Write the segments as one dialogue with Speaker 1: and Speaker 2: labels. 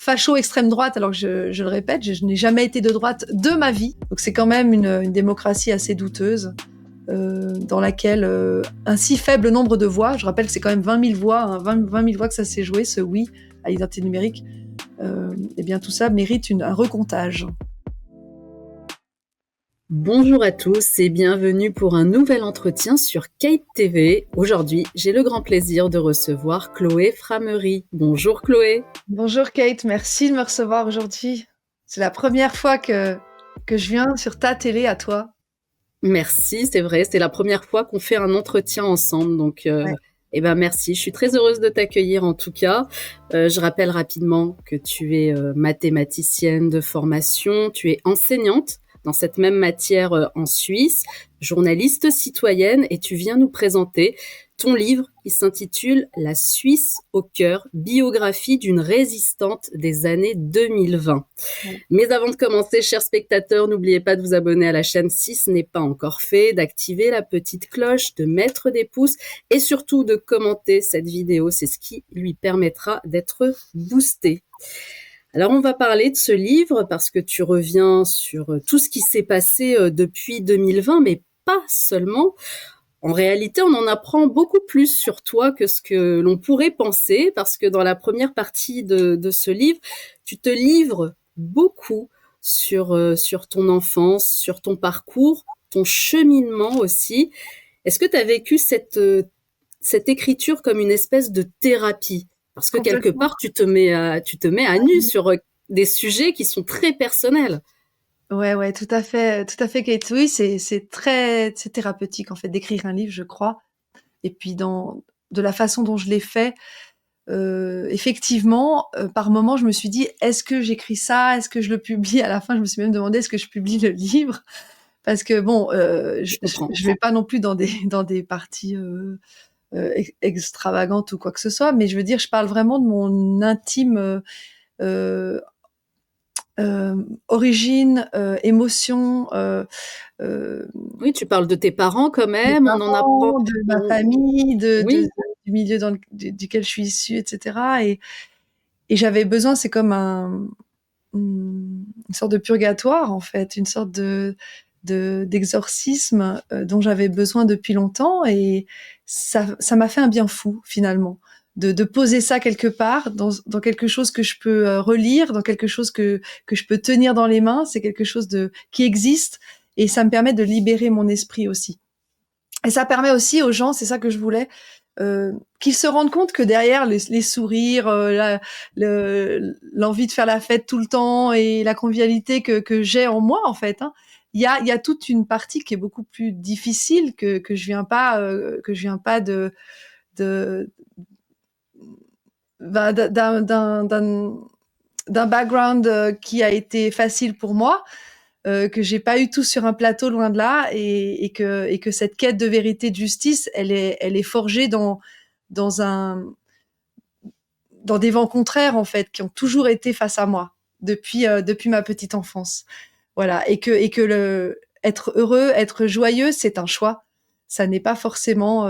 Speaker 1: facho extrême droite, alors que je le répète, je n'ai jamais été de droite de ma vie. Donc c'est quand même une démocratie assez douteuse, dans laquelle un si faible nombre de voix, je rappelle que c'est quand même 20 000 voix, hein, 20 000 voix que ça s'est joué, ce oui à l'identité numérique, et bien tout ça mérite un recomptage.
Speaker 2: Bonjour à tous et bienvenue pour un nouvel entretien sur Kate TV. Aujourd'hui, j'ai le grand plaisir de recevoir Chloé Framery. Bonjour Chloé.
Speaker 1: Bonjour Kate, merci de me recevoir aujourd'hui. C'est la première fois que je viens sur ta télé à toi.
Speaker 2: Merci, c'est vrai, c'est la première fois qu'on fait un entretien ensemble, donc
Speaker 1: Ouais.
Speaker 2: merci. Je suis très heureuse de t'accueillir en tout cas. Je rappelle rapidement que tu es mathématicienne de formation, tu es enseignante dans cette même matière en Suisse, journaliste citoyenne, et tu viens nous présenter ton livre qui s'intitule « La Suisse au cœur, biographie d'une résistante des années 2020 ». Mais avant de commencer, chers spectateurs, n'oubliez pas de vous abonner à la chaîne si ce n'est pas encore fait, d'activer la petite cloche, de mettre des pouces et surtout de commenter cette vidéo. C'est ce qui lui permettra d'être boosté. Alors, on va parler de ce livre parce que tu reviens sur tout ce qui s'est passé depuis 2020, mais pas seulement. En réalité, on en apprend beaucoup plus sur toi que ce que l'on pourrait penser, parce que dans la première partie de ce livre, tu te livres beaucoup sur ton enfance, sur ton parcours, ton cheminement aussi. Est-ce que tu as vécu cette écriture comme une espèce de thérapie? Parce que quelque
Speaker 1: Complètement.
Speaker 2: part, tu te mets à nu sur des sujets qui sont très personnels.
Speaker 1: Ouais, tout à fait, Kate. Oui, c'est thérapeutique en fait d'écrire un livre, je crois. Et puis de la façon dont je l'ai fait, effectivement, par moment, je me suis dit, est-ce que j'écris ça? Est-ce que je le publie? À la fin, je me suis même demandé, est-ce que je publie le livre? Parce que bon,
Speaker 2: Je comprends.
Speaker 1: je vais pas non plus dans des parties extravagantes ou quoi que ce soit, mais je veux dire, je parle vraiment de mon intime euh, origine, émotion,
Speaker 2: Oui, tu parles de tes parents quand
Speaker 1: des
Speaker 2: même, on en apprend.
Speaker 1: parents, de ma famille,
Speaker 2: Oui,
Speaker 1: du milieu duquel je suis issue, etc. Et j'avais besoin, c'est comme une sorte de purgatoire en fait, une sorte d'exorcisme dont j'avais besoin depuis longtemps, et ça m'a fait un bien fou finalement de poser ça quelque part dans quelque chose que je peux relire, dans quelque chose que je peux tenir dans les mains. C'est quelque chose qui existe, et ça me permet de libérer mon esprit aussi. Et ça permet aussi aux gens, c'est ça que je voulais, qu'ils se rendent compte que derrière les sourires, l'envie de faire la fête tout le temps et la convivialité que j'ai en moi en fait, hein, il y a toute une partie qui est beaucoup plus difficile, que je viens pas de d'un background qui a été facile pour moi, que j'ai pas eu tout sur un plateau, loin de là, et que cette quête de vérité, de justice, elle est forgée dans un dans des vents contraires en fait, qui ont toujours été face à moi depuis ma petite enfance. Voilà, et que le être heureux, être joyeux, c'est un choix. Ça n'est pas forcément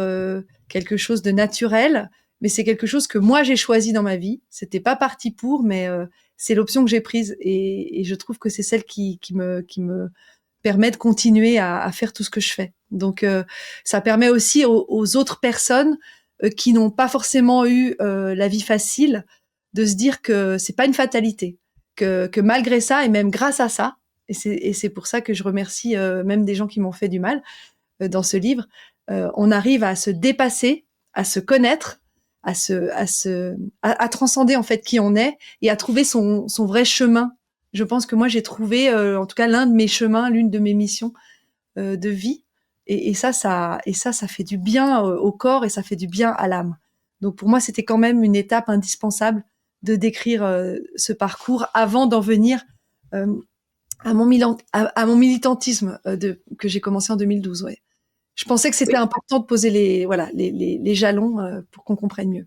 Speaker 1: quelque chose de naturel, mais c'est quelque chose que moi j'ai choisi dans ma vie. C'était pas parti pour, mais c'est l'option que j'ai prise, et je trouve que c'est celle qui me permet de continuer à faire tout ce que je fais. Donc ça permet aussi aux autres personnes qui n'ont pas forcément eu la vie facile, de se dire que c'est pas une fatalité, que malgré ça, et même grâce à ça, et c'est pour ça que je remercie même des gens qui m'ont fait du mal dans ce livre, on arrive à se dépasser, à se connaître, à transcender en fait qui on est, et à trouver son vrai chemin. Je pense que moi j'ai trouvé, en tout cas, l'un de mes chemins, l'une de mes missions de vie, ça fait du bien au corps, et ça fait du bien à l'âme. Donc pour moi, c'était quand même une étape indispensable de décrire ce parcours avant d'en venir euh, à mon militantisme que j'ai commencé en 2012. Ouais. Je pensais que c'était
Speaker 2: oui.
Speaker 1: important de poser les jalons pour qu'on comprenne mieux.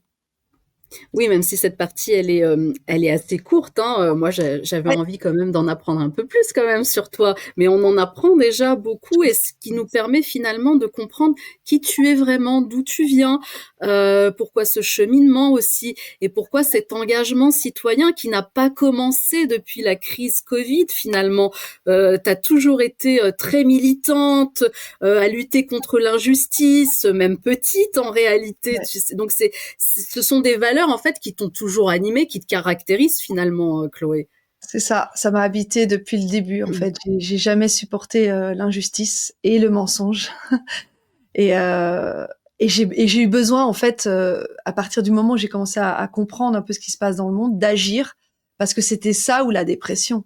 Speaker 2: Oui, même si cette partie, elle est assez courte, hein. Moi, j'avais
Speaker 1: Ouais,
Speaker 2: envie quand même d'en apprendre un peu plus quand même sur toi. Mais on en apprend déjà beaucoup et ce qui nous permet finalement de comprendre qui tu es vraiment, d'où tu viens, pourquoi ce cheminement aussi et pourquoi cet engagement citoyen qui n'a pas commencé depuis la crise Covid finalement. Tu as toujours été très militante, à lutter contre l'injustice, même petite en réalité.
Speaker 1: ouais.
Speaker 2: Tu sais. Donc ce sont des valeurs en fait qui t'ont toujours animé, qui te caractérisent finalement, Chloé.
Speaker 1: C'est ça, ça m'a habité depuis le début en fait. J'ai jamais supporté l'injustice et le mensonge. Et, euh, et j'ai eu besoin, en fait, à partir du moment où j'ai commencé à comprendre un peu ce qui se passe dans le monde, d'agir, parce que c'était ça ou la dépression.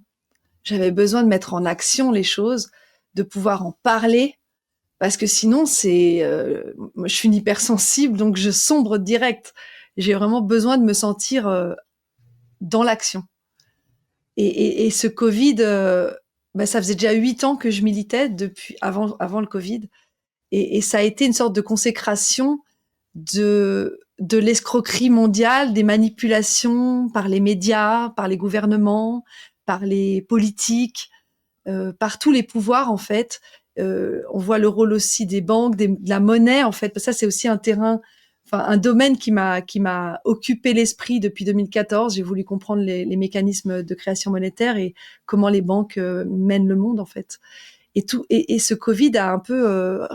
Speaker 1: J'avais besoin de mettre en action les choses, de pouvoir en parler, parce que sinon, moi, je suis une hypersensible, donc je sombre direct. J'ai vraiment besoin de me sentir dans l'action. Et ce Covid, bah, ça faisait déjà 8 ans que je militais depuis avant le Covid. Et ça a été une sorte de consécration de l'escroquerie mondiale, des manipulations par les médias, par les gouvernements, par les politiques, par tous les pouvoirs en fait. On voit le rôle aussi des banques, de la monnaie en fait. Ça c'est aussi un terrain, enfin un domaine qui m'a occupé l'esprit depuis 2014. J'ai voulu comprendre les mécanismes de création monétaire et comment les banques mènent le monde en fait. Et ce Covid a un peu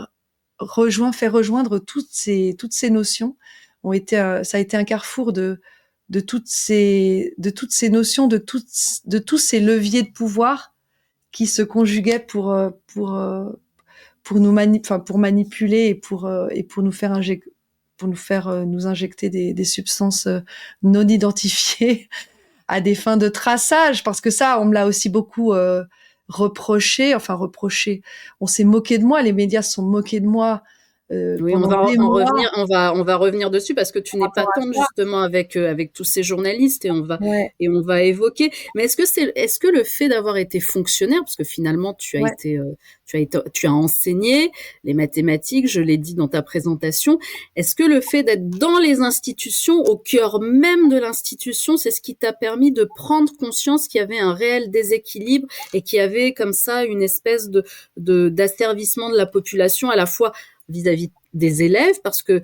Speaker 1: fait rejoindre toutes ces notions. Ça a été un carrefour de toutes ces notions, de tous ces leviers de pouvoir qui se conjuguaient pour pour manipuler et pour nous injecter des substances non identifiées à des fins de traçage, parce que ça, on me l'a aussi beaucoup reproché. On s'est moqué de moi, les médias se sont moqués de moi
Speaker 2: Oui, on
Speaker 1: pendant
Speaker 2: va
Speaker 1: des
Speaker 2: en
Speaker 1: mois
Speaker 2: revenir, on va revenir dessus parce que tu
Speaker 1: par
Speaker 2: n'es pas
Speaker 1: rapport à
Speaker 2: tendre
Speaker 1: ça.
Speaker 2: justement avec tous ces journalistes
Speaker 1: Ouais,
Speaker 2: et on va évoquer. Mais est-ce que le fait d'avoir été fonctionnaire, parce que finalement
Speaker 1: ouais,
Speaker 2: tu as enseigné les mathématiques, je l'ai dit dans ta présentation, est-ce que le fait d'être dans les institutions, au cœur même de l'institution, c'est ce qui t'a permis de prendre conscience qu'il y avait un réel déséquilibre et qu'il y avait comme ça une espèce d'asservissement de la population à la fois vis-à-vis des élèves parce que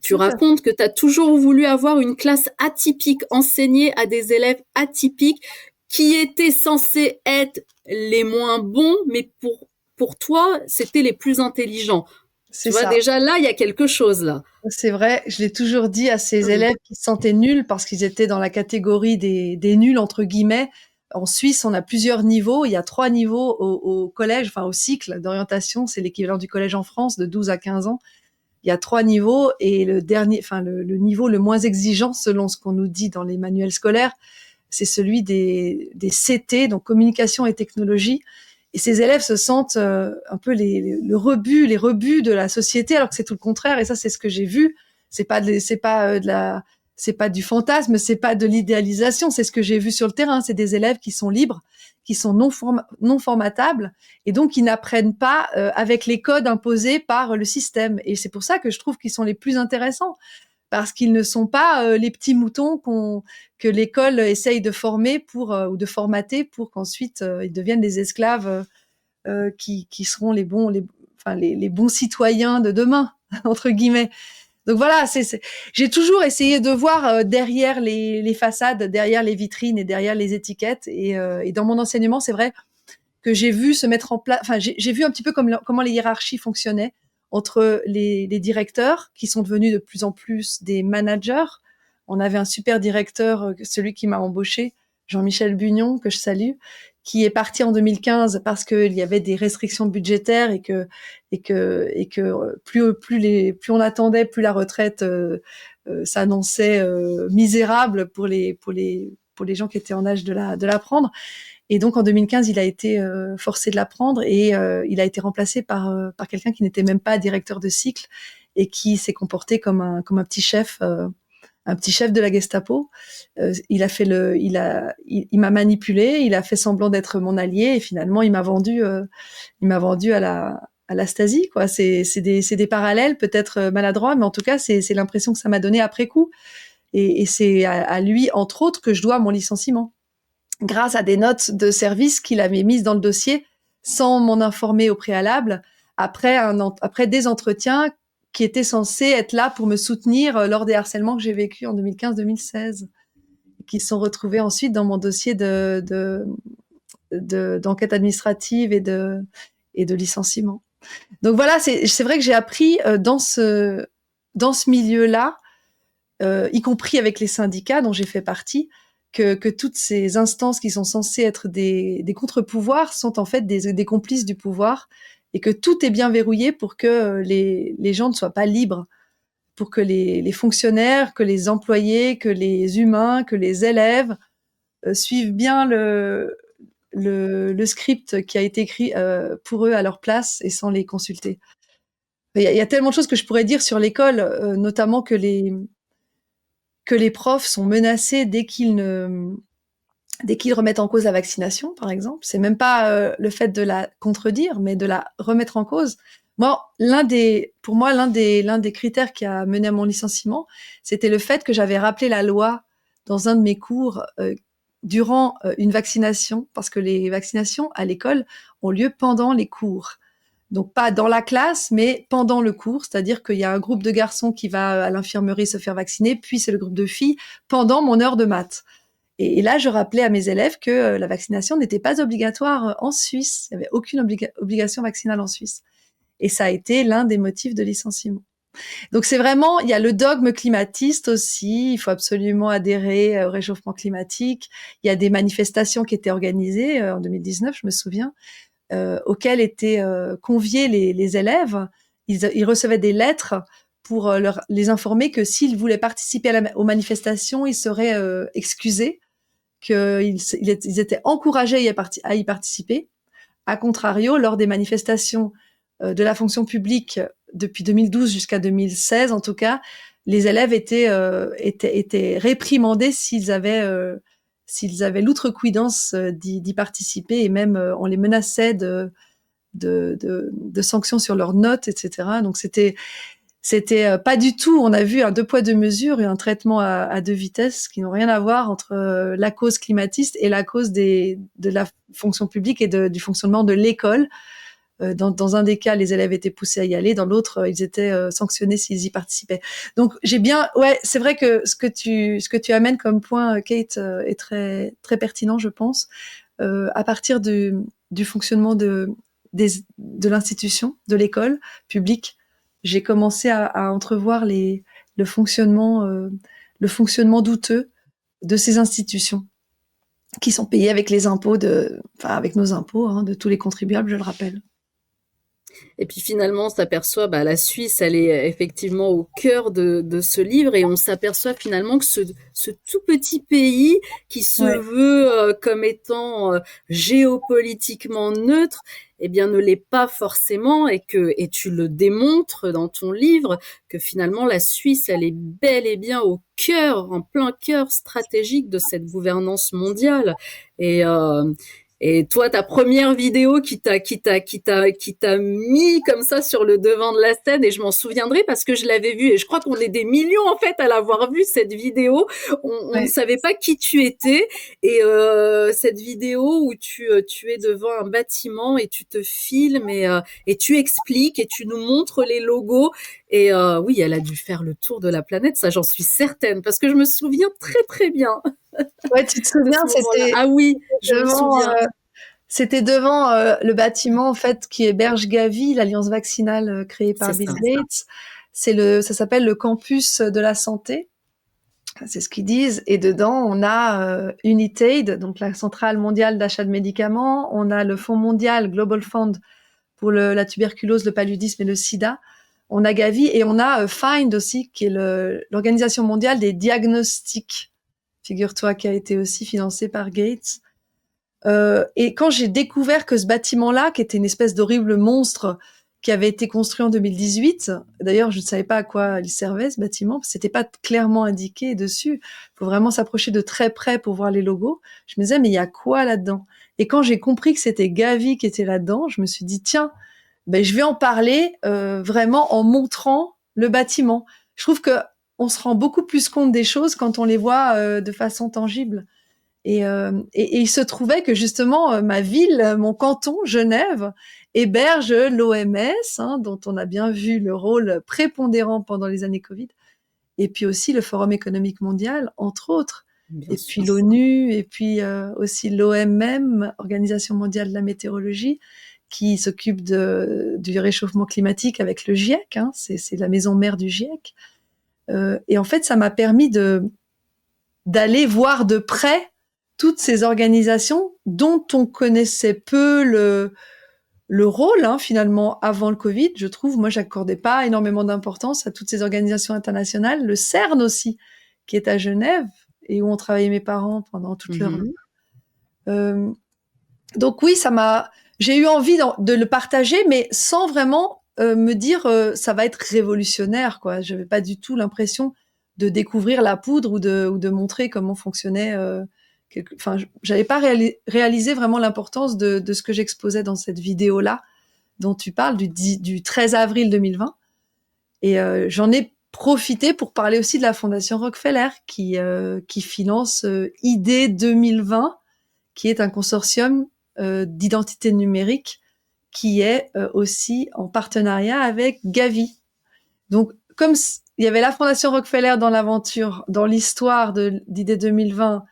Speaker 2: tu
Speaker 1: tout à fait.
Speaker 2: racontes que tu as toujours voulu avoir une classe atypique enseignée à des élèves atypiques qui étaient censés être les moins bons, mais pour toi, c'était les plus intelligents.
Speaker 1: C'est
Speaker 2: Tu vois,
Speaker 1: ça.
Speaker 2: déjà là, il y a quelque chose là.
Speaker 1: C'est vrai, je l'ai toujours dit à ces
Speaker 2: Mmh.
Speaker 1: élèves qui se sentaient nuls parce qu'ils étaient dans la catégorie des nuls, entre guillemets. En Suisse, on a plusieurs niveaux. Il y a 3 niveaux au collège, enfin au cycle d'orientation. C'est l'équivalent du collège en France, de 12 à 15 ans. Il y a 3 niveaux et le dernier, enfin le niveau le moins exigeant, selon ce qu'on nous dit dans les manuels scolaires, c'est celui des CT, donc communication et technologie. Et ces élèves se sentent un peu les rebuts de la société, alors que c'est tout le contraire. Et ça, c'est ce que j'ai vu. C'est pas du fantasme, c'est pas de l'idéalisation. C'est ce que j'ai vu sur le terrain. C'est des élèves qui sont libres, qui sont non formatables, et donc qui n'apprennent pas avec les codes imposés par le système. Et c'est pour ça que je trouve qu'ils sont les plus intéressants, parce qu'ils ne sont pas les petits moutons que l'école essaye de former ou de formater pour qu'ensuite ils deviennent des esclaves qui seront les bons citoyens de demain, entre guillemets. Donc voilà, j'ai toujours essayé de voir derrière les façades, derrière les vitrines et derrière les étiquettes. Et dans mon enseignement, c'est vrai que j'ai vu se mettre en place, enfin j'ai vu un petit peu comment les hiérarchies fonctionnaient entre les directeurs qui sont devenus de plus en plus des managers. On avait un super directeur, celui qui m'a embauché, Jean-Michel Bugnon, que je salue, qui est parti en 2015 parce qu'il y avait des restrictions budgétaires et que plus on attendait, plus la retraite s'annonçait misérable pour les gens qui étaient en âge de la prendre. Et donc en 2015, il a été forcé de la prendre et il a été remplacé par quelqu'un qui n'était même pas directeur de cycle et qui s'est comporté comme un petit chef de la Gestapo. Il m'a manipulé, il a fait semblant d'être mon allié et finalement il m'a vendu à la Stasi, quoi. C'est des parallèles peut-être maladroits, mais en tout cas c'est l'impression que ça m'a donné après coup. Et c'est à lui, entre autres, que je dois mon licenciement, grâce à des notes de service qu'il avait mises dans le dossier sans m'en informer au préalable, après des entretiens qui étaient censés être là pour me soutenir lors des harcèlements que j'ai vécus en 2015-2016, qui sont retrouvés ensuite dans mon dossier d'enquête administrative et de licenciement. Donc voilà, c'est vrai que j'ai appris dans ce milieu-là, y compris avec les syndicats dont j'ai fait partie, que toutes ces instances qui sont censées être des contre-pouvoirs sont en fait des complices du pouvoir, et que tout est bien verrouillé pour que les gens ne soient pas libres, pour que les fonctionnaires, que les employés, que les humains, que les élèves suivent bien le script qui a été écrit pour eux à leur place et sans les consulter. Il y a tellement de choses que je pourrais dire sur l'école, notamment que les profs sont menacés dès qu'ils remettent en cause la vaccination, par exemple. C'est même pas le fait de la contredire, mais de la remettre en cause. Moi, pour moi, l'un des critères qui a mené à mon licenciement, c'était le fait que j'avais rappelé la loi dans un de mes cours durant une vaccination, parce que les vaccinations à l'école ont lieu pendant les cours. Donc pas dans la classe, mais pendant le cours, c'est-à-dire qu'il y a un groupe de garçons qui va à l'infirmerie se faire vacciner, puis c'est le groupe de filles pendant mon heure de maths. Et là, je rappelais à mes élèves que la vaccination n'était pas obligatoire en Suisse. Il n'y avait aucune obligation vaccinale en Suisse. Et ça a été l'un des motifs de licenciement. Donc c'est vraiment, il y a le dogme climatiste aussi, il faut absolument adhérer au réchauffement climatique. Il y a des manifestations qui étaient organisées en 2019, je me souviens, auxquelles étaient conviés les élèves. Ils recevaient des lettres pour les informer que s'ils voulaient participer aux manifestations, ils seraient excusés, qu'ils étaient encouragés à y participer. A contrario, lors des manifestations de la fonction publique depuis 2012 jusqu'à 2016, en tout cas, les élèves étaient réprimandés s'ils avaient l'outrecuidance d'y participer, et même on les menaçait de sanctions sur leurs notes, etc. Donc c'était pas du tout, on a vu un deux poids deux mesures et un traitement à deux vitesses qui n'ont rien à voir entre la cause climatiste et la cause de la fonction publique et du fonctionnement de l'école. Dans un des cas, les élèves étaient poussés à y aller, dans l'autre, ils étaient sanctionnés s'ils y participaient. Donc c'est vrai que ce que tu amènes comme point, Kate, est très très pertinent, je pense. À partir du fonctionnement de l'institution, de l'école publique, j'ai commencé à entrevoir le fonctionnement douteux de ces institutions qui sont payées avec les impôts avec nos impôts, hein, de tous les contribuables, je le rappelle.
Speaker 2: Et puis finalement, on s'aperçoit, la Suisse, elle est effectivement au cœur de ce livre, et on s'aperçoit finalement que ce tout petit pays qui se veut comme étant géopolitiquement neutre, eh bien ne l'est pas forcément, et tu le démontres dans ton livre, que finalement la Suisse, elle est bel et bien au cœur, en plein cœur stratégique de cette gouvernance mondiale. Et toi, ta première vidéo qui t'a mis comme ça sur le devant de la scène, et je m'en souviendrai parce que je l'avais vue, et je crois qu'on est des millions en fait à l'avoir vu cette vidéo. On ne savait pas qui tu étais, et cette vidéo où tu es devant un bâtiment et tu te filmes et tu expliques et tu nous montres les logos. Et oui, elle a dû faire le tour de la planète, ça j'en suis certaine, parce que je me souviens très très bien.
Speaker 1: Ouais, tu te souviens, c'était...
Speaker 2: Ah oui, je me souviens.
Speaker 1: C'était devant le bâtiment en fait qui héberge Gavi, l'alliance vaccinale créée par Bill Gates. Ça s'appelle le campus de la santé. C'est ce qu'ils disent. Et dedans, on a Unitaid, donc la centrale mondiale d'achat de médicaments. On a le Fonds mondial, Global Fund, pour la tuberculose, le paludisme et le sida. On a Gavi et on a FIND aussi, qui est l'Organisation mondiale des diagnostics. Figure-toi, qui a été aussi financé par Gates. Et quand j'ai découvert que ce bâtiment-là, qui était une espèce d'horrible monstre qui avait été construit en 2018, d'ailleurs, je ne savais pas à quoi il servait, ce bâtiment, parce que c'était pas clairement indiqué dessus. Il faut vraiment s'approcher de très près pour voir les logos. Je me disais, mais il y a quoi là-dedans? Et quand j'ai compris que c'était Gavi qui était là-dedans, je me suis dit, tiens, je vais en parler vraiment en montrant le bâtiment. Je trouve que on se rend beaucoup plus compte des choses quand on les voit de façon tangible. Et il se trouvait que justement ma ville, mon canton, Genève, héberge l'OMS, hein, dont on a bien vu le rôle prépondérant pendant les années Covid, et puis aussi le Forum économique mondial, entre autres,
Speaker 2: Bien
Speaker 1: et puis
Speaker 2: sûr.
Speaker 1: l'ONU, et puis aussi l'OMM, Organisation mondiale de la météorologie, qui s'occupe du réchauffement climatique avec le GIEC, hein, c'est la maison mère du GIEC. Et en fait, ça m'a permis d'aller voir de près toutes ces organisations dont on connaissait peu le rôle, hein, finalement, avant le Covid. Je trouve, moi, j'accordais pas énormément d'importance à toutes ces organisations internationales. Le CERN aussi, qui est à Genève et où ont travaillé mes parents pendant toute leur vie. Donc oui, j'ai eu envie de le partager, mais sans vraiment me dire ça va être révolutionnaire, quoi. Je n'avais pas du tout l'impression de découvrir la poudre ou de montrer comment fonctionnait. Enfin, j'avais pas réalisé vraiment l'importance de ce que j'exposais dans cette vidéo-là dont tu parles du 13 avril 2020. Et j'en ai profité pour parler aussi de la Fondation Rockefeller qui finance ID 2020, qui est un consortium d'identité numérique qui est aussi en partenariat avec Gavi. Donc, comme il y avait la Fondation Rockefeller dans l'aventure, dans l'histoire d'ID 2020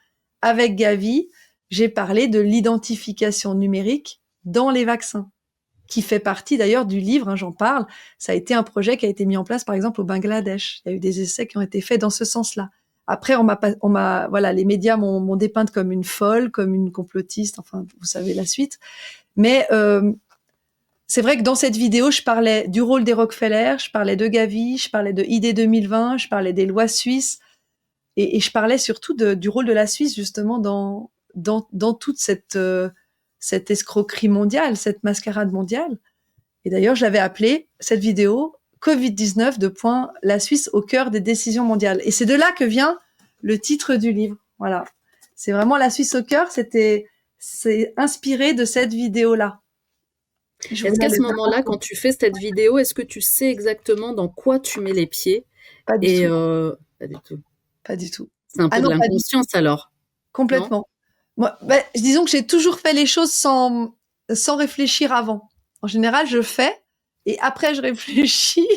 Speaker 1: avec Gavi, j'ai parlé de l'identification numérique dans les vaccins, qui fait partie d'ailleurs du livre, hein, j'en parle. Ça a été un projet qui a été mis en place, par exemple, au Bangladesh. Il y a eu des essais qui ont été faits dans ce sens-là. Après, voilà, les médias m'ont dépeinte comme une folle, comme une complotiste. Enfin, vous savez la suite. Mais c'est vrai que dans cette vidéo, je parlais du rôle des Rockefeller, je parlais de Gavi, je parlais de ID 2020, je parlais des lois suisses, et je parlais surtout du rôle de la Suisse justement dans toute cette escroquerie mondiale, cette mascarade mondiale. Et d'ailleurs, j'avais appelé cette vidéo Covid-19 la Suisse au cœur des décisions mondiales. Et c'est de là que vient le titre du livre. Voilà. C'est vraiment la Suisse au cœur. C'est inspiré de cette vidéo-là.
Speaker 2: Est-ce qu'à ce moment-là, quand tu fais cette vidéo, est-ce que tu sais exactement dans quoi tu mets les pieds?
Speaker 1: Pas du tout.
Speaker 2: Pas du tout.
Speaker 1: Pas du tout.
Speaker 2: C'est un peu de l'inconscience alors.
Speaker 1: Complètement. Moi, disons que j'ai toujours fait les choses sans réfléchir avant. En général, je fais et après je réfléchis.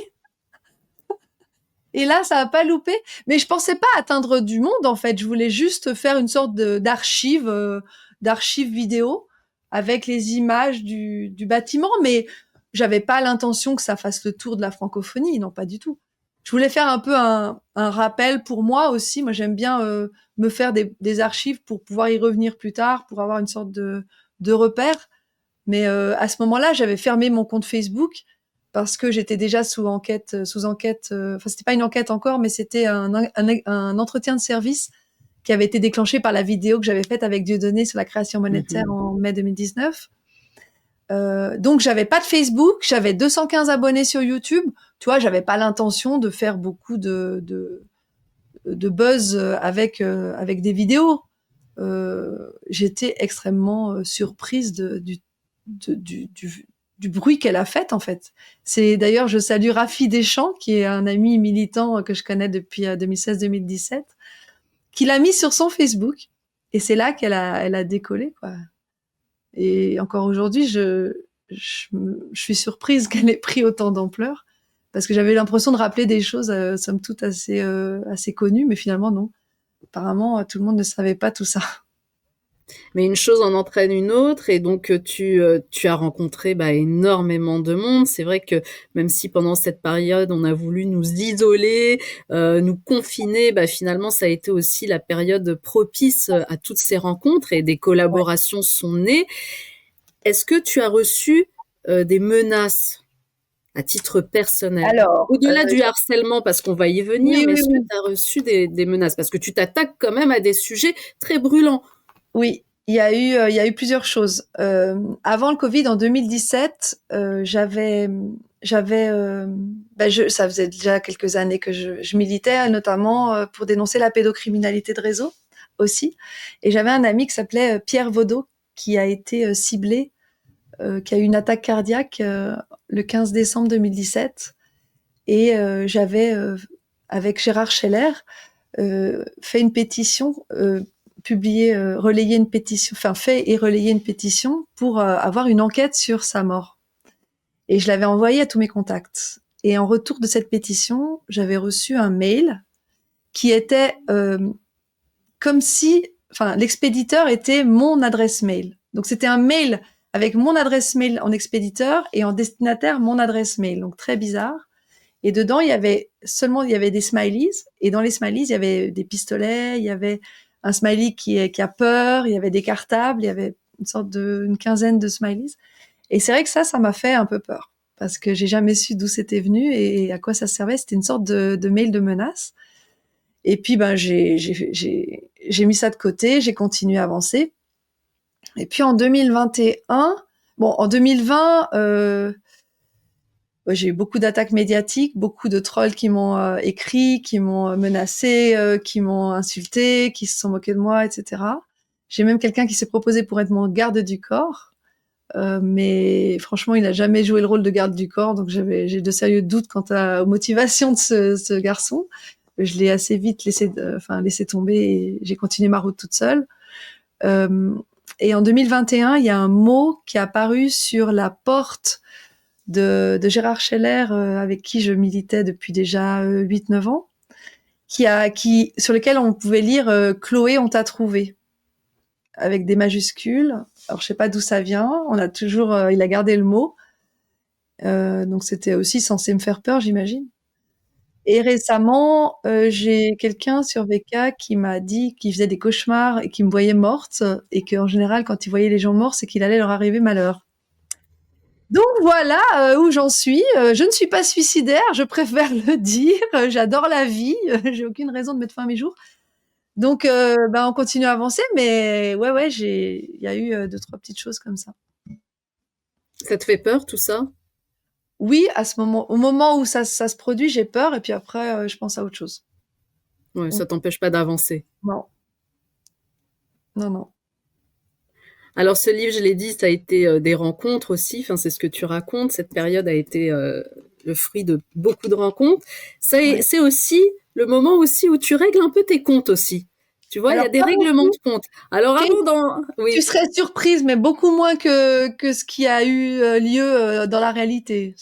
Speaker 1: Et là, ça n'a pas loupé. Mais je pensais pas atteindre du monde, en fait. Je voulais juste faire une sorte d'archive vidéo avec les images du bâtiment. Mais j'avais pas l'intention que ça fasse le tour de la francophonie. Non, pas du tout. Je voulais faire un peu un rappel pour moi aussi. Moi, j'aime bien me faire des archives pour pouvoir y revenir plus tard, pour avoir une sorte de repère. Mais à ce moment-là, j'avais fermé mon compte Facebook parce que j'étais déjà sous enquête. Enfin, c'était pas une enquête encore, mais c'était un entretien de service qui avait été déclenché par la vidéo que j'avais faite avec Dieudonné sur la création monétaire en mai 2019. Donc, j'avais pas de Facebook, j'avais 215 abonnés sur YouTube. Tu vois, j'avais pas l'intention de faire beaucoup de buzz avec des vidéos. J'étais extrêmement surprise du bruit qu'elle a fait, en fait. C'est d'ailleurs, je salue Rafi Deschamps, qui est un ami militant que je connais depuis 2016-2017, qui l'a mis sur son Facebook. Et c'est là qu'elle a décollé, quoi. Et encore aujourd'hui, je suis surprise qu'elle ait pris autant d'ampleur, parce que j'avais l'impression de rappeler des choses, somme toute assez connues, mais finalement non. Apparemment, tout le monde ne savait pas tout ça.
Speaker 2: Mais une chose en entraîne une autre, et donc tu as rencontré énormément de monde. C'est vrai que même si pendant cette période on a voulu nous isoler, nous confiner, finalement ça a été aussi la période propice à toutes ces rencontres, et des collaborations sont nées. Est-ce que tu as reçu des menaces à titre personnel?
Speaker 1: Alors,
Speaker 2: au-delà du harcèlement, parce qu'on va y venir,
Speaker 1: oui,
Speaker 2: mais
Speaker 1: oui,
Speaker 2: est-ce
Speaker 1: oui.
Speaker 2: que tu as reçu des menaces? Parce que tu t'attaques quand même à des sujets très brûlants.
Speaker 1: Oui, il y a eu plusieurs choses. Avant le Covid, en 2017, ça faisait déjà quelques années que je militais, notamment pour dénoncer la pédocriminalité de réseau aussi. Et j'avais un ami qui s'appelait Pierre Vaudot, qui a été ciblé, qui a eu une attaque cardiaque le 15 décembre 2017. Et j'avais avec Gérard Scheller, fait une pétition, relayé une pétition, enfin fait et relayé une pétition pour avoir une enquête sur sa mort. Et je l'avais envoyé à tous mes contacts. Et en retour de cette pétition, j'avais reçu un mail qui était comme si, enfin, l'expéditeur était mon adresse mail. Donc c'était un mail avec mon adresse mail en expéditeur et en destinataire mon adresse mail. Donc très bizarre. Et dedans, il y avait des smileys. Et dans les smileys, il y avait des pistolets, il y avait un smiley qui a peur, il y avait des cartables, il y avait une quinzaine de smileys. Et c'est vrai que ça m'a fait un peu peur. Parce que j'ai jamais su d'où c'était venu et à quoi ça servait. C'était une sorte de mail de menace. Et puis, j'ai mis ça de côté, j'ai continué à avancer. Et puis en 2021, en 2020, j'ai eu beaucoup d'attaques médiatiques, beaucoup de trolls qui m'ont écrit, qui m'ont menacé, qui m'ont insulté, qui se sont moqués de moi, etc. J'ai même quelqu'un qui s'est proposé pour être mon garde du corps, mais franchement, il n'a jamais joué le rôle de garde du corps, donc j'ai de sérieux doutes quant aux motivations de ce garçon. Je l'ai assez vite laissé tomber et j'ai continué ma route toute seule. Et en 2021, il y a un mot qui est apparu sur la porte de Gérard Scheller, avec qui je militais depuis déjà 8-9 ans, sur lequel on pouvait lire Chloé, on t'a trouvé, avec des majuscules. Alors je sais pas d'où ça vient. Il a gardé le mot. Donc c'était aussi censé me faire peur, j'imagine. Et récemment, j'ai quelqu'un sur VK qui m'a dit qu'il faisait des cauchemars et qu'il me voyait morte et qu'en général, quand il voyait les gens morts, c'est qu'il allait leur arriver malheur. Donc voilà où j'en suis. Je ne suis pas suicidaire, je préfère le dire. J'adore la vie, j'ai aucune raison de mettre fin à mes jours. Donc on continue à avancer, mais ouais, il y a eu 2-3 petites choses comme ça.
Speaker 2: Ça te fait peur tout ça?
Speaker 1: Oui, au moment où ça se produit, j'ai peur et puis après je pense à autre chose.
Speaker 2: Ouais, ça t'empêche pas d'avancer.
Speaker 1: Non. Non.
Speaker 2: Alors ce livre, je l'ai dit, ça a été des rencontres aussi. Enfin, c'est ce que tu racontes. Cette période a été le fruit de beaucoup de rencontres. C'est aussi le moment aussi où tu règles un peu tes comptes aussi. Tu vois, il y a des règlements de comptes. Alors
Speaker 1: oui. Tu serais surprise, mais beaucoup moins que ce qui a eu lieu dans la réalité.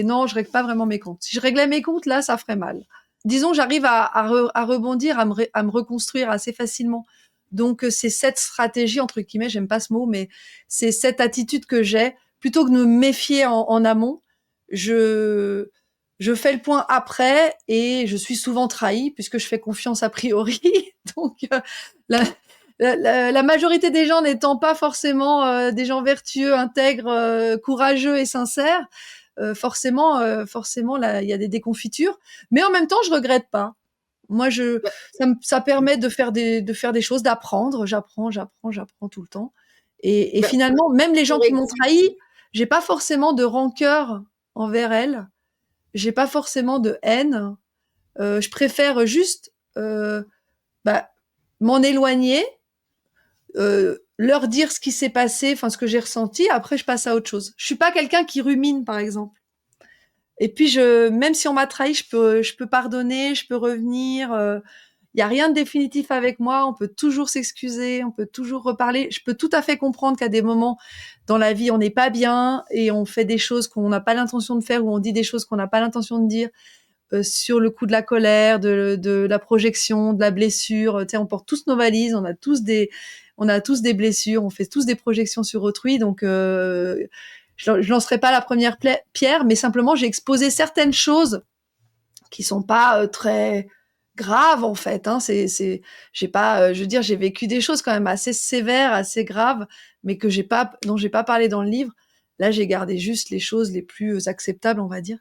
Speaker 1: Non, je règle pas vraiment mes comptes. Si je réglais mes comptes, là, ça ferait mal. Disons, j'arrive à rebondir, à me reconstruire assez facilement. Donc, c'est cette stratégie, entre guillemets, j'aime pas ce mot, mais c'est cette attitude que j'ai. Plutôt que de me méfier en amont, je fais le point après et je suis souvent trahie puisque je fais confiance a priori. Donc, la majorité des gens n'étant pas forcément des gens vertueux, intègres, courageux et sincères, forcément, là, il y a des déconfitures. Mais en même temps, je regrette pas. Moi, ça permet de faire des choses, d'apprendre. J'apprends tout le temps. Et finalement, même les gens qui m'ont trahi, j'ai pas forcément de rancœur envers elles. J'ai pas forcément de haine. Je préfère juste m'en éloigner, leur dire ce qui s'est passé, enfin ce que j'ai ressenti. Après, je passe à autre chose. Je suis pas quelqu'un qui rumine, par exemple. Et puis, même si on m'a trahi, je peux pardonner, je peux revenir. Il y a rien de définitif avec moi. On peut toujours s'excuser, on peut toujours reparler. Je peux tout à fait comprendre qu'à des moments dans la vie, on n'est pas bien et on fait des choses qu'on n'a pas l'intention de faire ou on dit des choses qu'on n'a pas l'intention de dire. Sur le coup de la colère, de la projection, de la blessure. Tu sais, on porte tous nos valises, on a tous des blessures, on fait tous des projections sur autrui. Donc, je lancerai pas la première pierre, mais simplement j'ai exposé certaines choses qui sont pas très graves en fait. Hein. J'ai pas, je veux dire, j'ai vécu des choses quand même assez sévères, assez graves, mais dont j'ai pas parlé dans le livre. Là, j'ai gardé juste les choses les plus acceptables, on va dire.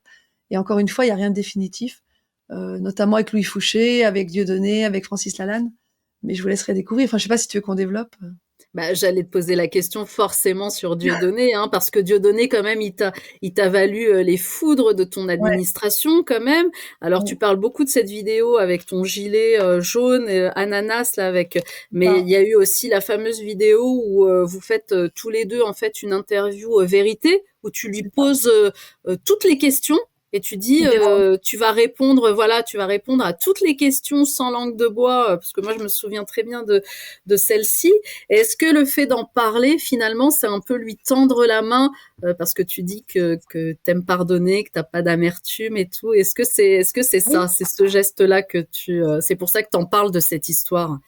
Speaker 1: Et encore une fois, il y a rien de définitif, notamment avec Louis Fouché, avec Dieudonné, avec Francis Lalanne. Mais je vous laisserai découvrir. Enfin, je sais pas si tu veux qu'on développe.
Speaker 2: J'allais te poser la question forcément sur Dieudonné, hein, parce que Dieudonné, quand même, il t'a valu les foudres de ton administration, quand même. Alors, tu parles beaucoup de cette vidéo avec ton gilet jaune, ananas, là, mais il y a eu aussi la fameuse vidéo où vous faites tous les deux, en fait, une interview vérité, où tu lui poses toutes les questions. et tu dis, tu vas répondre à toutes les questions sans langue de bois, parce que moi je me souviens très bien de celle-ci. Et est-ce que le fait d'en parler, finalement, c'est un peu lui tendre la main, parce que tu dis que t'aimes pardonner, que t'as pas d'amertume et tout. Est-ce que c'est
Speaker 1: Oui.
Speaker 2: ça, c'est ce geste-là c'est pour ça que t'en parles de cette histoire?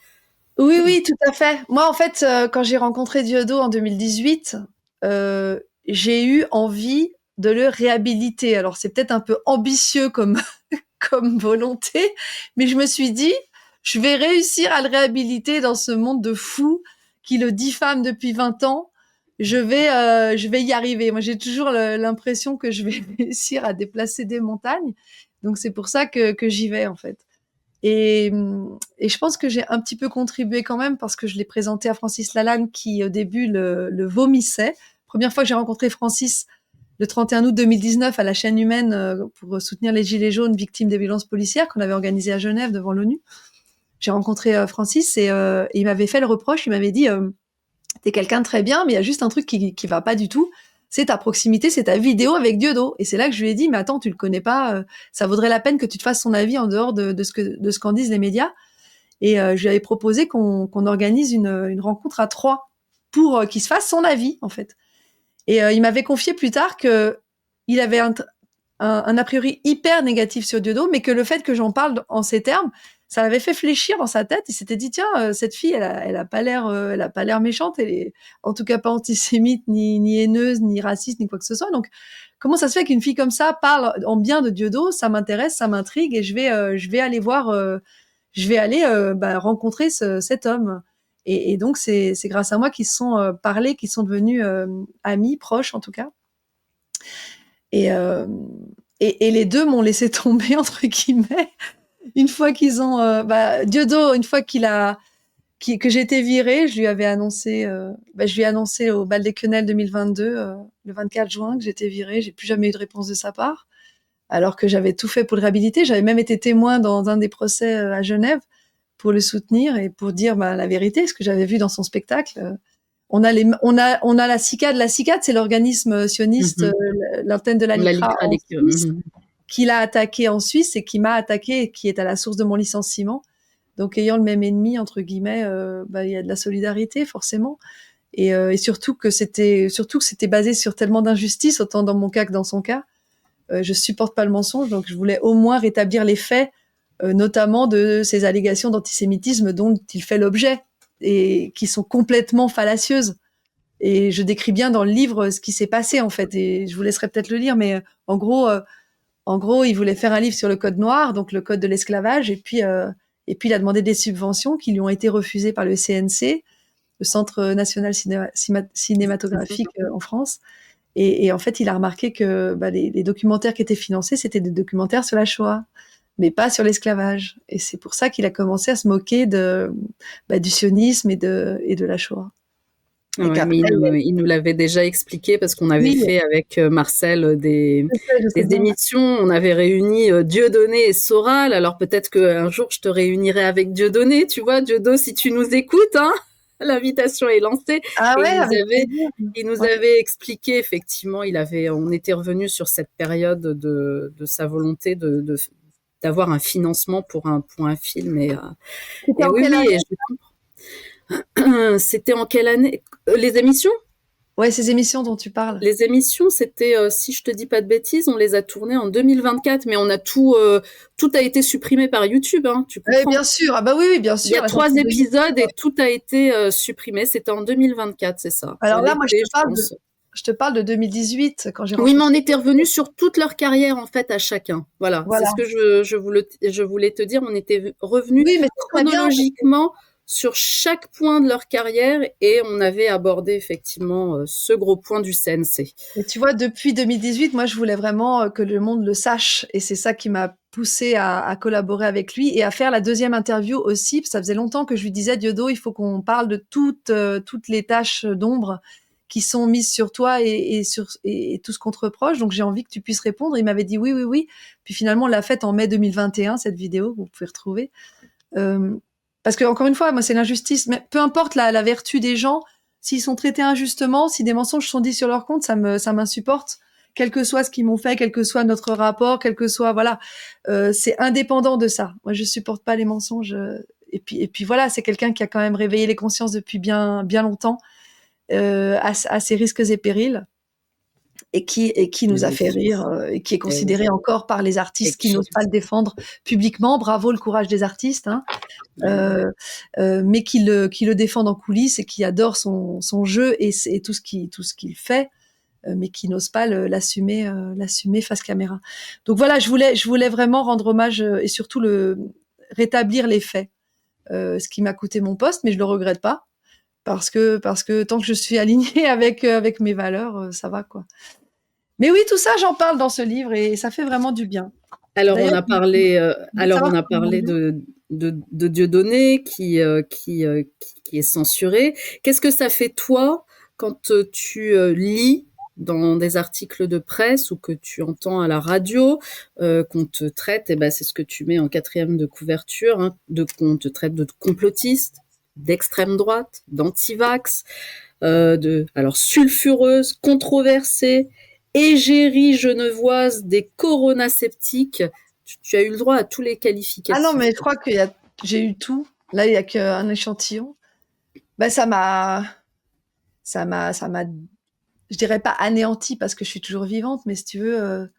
Speaker 1: Oui, oui, tout à fait. Moi, en fait, quand j'ai rencontré Diodo en 2018, j'ai eu envie de le réhabiliter. Alors, c'est peut-être un peu ambitieux comme, comme volonté, mais je me suis dit, je vais réussir à le réhabiliter dans ce monde de fous qui le diffame depuis 20 ans. Je vais y arriver. Moi, j'ai toujours l'impression que je vais réussir à déplacer des montagnes. Donc, c'est pour ça que j'y vais, en fait. Et, et je pense que j'ai un petit peu contribué quand même parce que je l'ai présenté à Francis Lalanne qui au début le vomissait. Première fois que j'ai rencontré Francis, le 31 août 2019 à la chaîne humaine pour soutenir les Gilets jaunes victimes des violences policières qu'on avait organisé à Genève devant l'ONU. J'ai rencontré Francis et il m'avait fait le reproche, il m'avait dit t'es quelqu'un de très bien mais il y a juste un truc qui va pas du tout, c'est ta proximité, c'est ta vidéo avec Diodo. Et c'est là que je lui ai dit, mais attends, tu le connais pas, ça vaudrait la peine que tu te fasses son avis en dehors de ce qu'en disent les médias. Et je lui avais proposé qu'on organise une rencontre à trois pour qu'il se fasse son avis, en fait. Et il m'avait confié plus tard que il avait un a priori hyper négatif sur Diodo, mais que le fait que j'en parle en ces termes, ça l'avait fait fléchir dans sa tête. Il s'était dit, tiens, cette fille, elle a pas l'air méchante, elle est en tout cas pas antisémite, ni haineuse, ni raciste, ni quoi que ce soit. Donc, comment ça se fait qu'une fille comme ça parle en bien de Diodo? Ça m'intéresse, ça m'intrigue, et je vais aller voir, je vais aller rencontrer cet homme. Et donc, c'est grâce à moi qu'ils se sont parlé, qu'ils sont devenus amis, proches en tout cas. Et, euh, et les deux m'ont laissé tomber, entre guillemets, une fois qu'ils ont... Diodo, une fois que j'ai été virée, je lui ai annoncé au bal des Quenelles 2022, le 24 juin, que j'étais virée. J'ai plus jamais eu de réponse de sa part, alors que j'avais tout fait pour le réhabiliter. J'avais même été témoin dans un des procès à Genève pour le soutenir et pour dire la vérité, ce que j'avais vu dans son spectacle. On a la CICAD. La CICAD, c'est l'organisme sioniste, l'antenne de la LICRA en Suisse, qui l'a attaqué en Suisse et qui m'a attaqué et qui est à la source de mon licenciement. Donc, ayant le même ennemi, entre guillemets, il y a de la solidarité, forcément. Et surtout que c'était basé sur tellement d'injustices, autant dans mon cas que dans son cas. Je supporte pas le mensonge, donc je voulais au moins rétablir les faits, notamment de ces allégations d'antisémitisme dont il fait l'objet et qui sont complètement fallacieuses. Et je décris bien dans le livre ce qui s'est passé, en fait. Et je vous laisserai peut-être le lire, mais en gros, il voulait faire un livre sur le code noir, donc le code de l'esclavage, et puis il a demandé des subventions qui lui ont été refusées par le CNC, le Centre national cinématographique en France. Et en fait, il a remarqué que les documentaires qui étaient financés, c'était des documentaires sur la Shoah, mais pas sur l'esclavage. Et c'est pour ça qu'il a commencé à se moquer du sionisme et de la Shoah.
Speaker 2: Ouais, mais il nous l'avait déjà expliqué parce qu'on avait fait avec Marcel des émissions. On avait réuni Dieudonné et Soral. Alors peut-être qu'un jour je te réunirai avec Dieudonné. Tu vois, Diodo, si tu nous écoutes, hein, l'invitation est lancée.
Speaker 1: Ah ouais,
Speaker 2: il nous avait expliqué, effectivement, on était revenu sur cette période de sa volonté d'avoir un financement pour un film. Et oui, c'était en quelle année? Les émissions?
Speaker 1: Ouais, ces émissions dont tu parles.
Speaker 2: Les émissions, c'était, si je te dis pas de bêtises, on les a tournées en 2024, mais on a tout a été supprimé par YouTube, hein, tu comprends?
Speaker 1: Bien sûr, ah bah oui, bien sûr.
Speaker 2: Il y a 3 épisodes et tout a été supprimé. C'était en 2024, c'est ça.
Speaker 1: Alors là, moi, je te parle de 2018 quand j'ai rencontré.
Speaker 2: Oui, mais on était revenu sur toute leur carrière en fait à chacun. Voilà. C'est ce que je voulais te dire. On était revenu chronologiquement sur chaque point de leur carrière et on avait abordé effectivement ce gros point du CNC.
Speaker 1: Et tu vois, depuis 2018, moi, je voulais vraiment que le monde le sache et c'est ça qui m'a poussée à collaborer avec lui et à faire la deuxième interview aussi. Ça faisait longtemps que je lui disais, Diodo, il faut qu'on parle de toutes les tâches d'ombre qui sont mises sur toi et tout ce qu'on te reproche. Donc, j'ai envie que tu puisses répondre. Il m'avait dit oui, oui, oui. Puis finalement, on l'a faite en mai 2021, cette vidéo, vous pouvez retrouver. Parce que, encore une fois, moi, c'est l'injustice. Mais peu importe la vertu des gens, s'ils sont traités injustement, si des mensonges sont dits sur leur compte, ça m'insupporte. quel que soit ce qu'ils m'ont fait, quel que soit notre rapport, quel que soit, voilà, c'est indépendant de ça. Moi, je supporte pas les mensonges. Et puis voilà, c'est quelqu'un qui a quand même réveillé les consciences depuis bien, bien longtemps, à ses risques et périls. Et qui nous a fait rire, et qui est considéré encore par les
Speaker 2: Et
Speaker 1: artistes qui
Speaker 2: qui,
Speaker 1: n'osent pas le défendre publiquement. Bravo, le courage des artistes, hein. Mais qui le défendent en coulisses et qui adorent son jeu et tout ce qu'il fait, mais qui n'osent pas l'assumer face caméra. Donc voilà, je voulais vraiment rendre hommage, et surtout rétablir les faits, ce qui m'a coûté mon poste, mais je le regrette pas parce que tant que je suis alignée avec mes valeurs, ça va, quoi. Mais oui, tout ça, j'en parle dans ce livre et ça fait vraiment du bien.
Speaker 2: alors on
Speaker 1: D'ailleurs,
Speaker 2: a
Speaker 1: je
Speaker 2: parlé,
Speaker 1: voulais savoir comment
Speaker 2: de Dieudonné qui est censuré. Qu'est-ce que ça fait toi quand tu lis dans des articles de presse ou que tu entends à la radio qu'on te traite, et ben c'est ce que tu mets en quatrième de couverture, hein, qu'on te traite de complotiste, d'extrême droite, d'antivax, alors sulfureuse, controversée, égérie genevoise des coronaceptiques. Tu as eu le droit à tous les
Speaker 1: Ah non,
Speaker 2: qualificatifs.
Speaker 1: mais je crois que j'ai eu tout. Là, il y a qu'un échantillon. Ben, ça m'a, je dirais pas anéanti parce que je suis toujours vivante, mais si tu veux,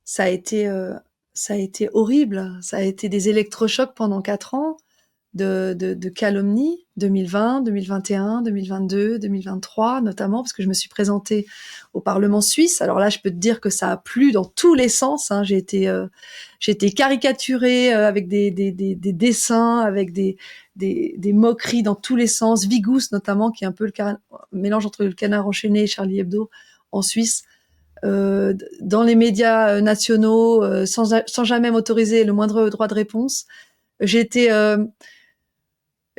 Speaker 1: ça a été, euh, ça a été horrible. Ça a été des électrochocs pendant 4 ans. De calomnie, 2020, 2021, 2022, 2023 notamment, parce que je me suis présentée au Parlement suisse. Alors là, je peux te dire que ça a plu dans tous les sens, hein. J'ai été caricaturée, avec des dessins, avec des moqueries dans tous les sens. Vigous notamment, qui est un peu le mélange entre le Canard enchaîné et Charlie Hebdo en Suisse. Dans les médias nationaux, sans jamais m'autoriser le moindre droit de réponse. J'ai été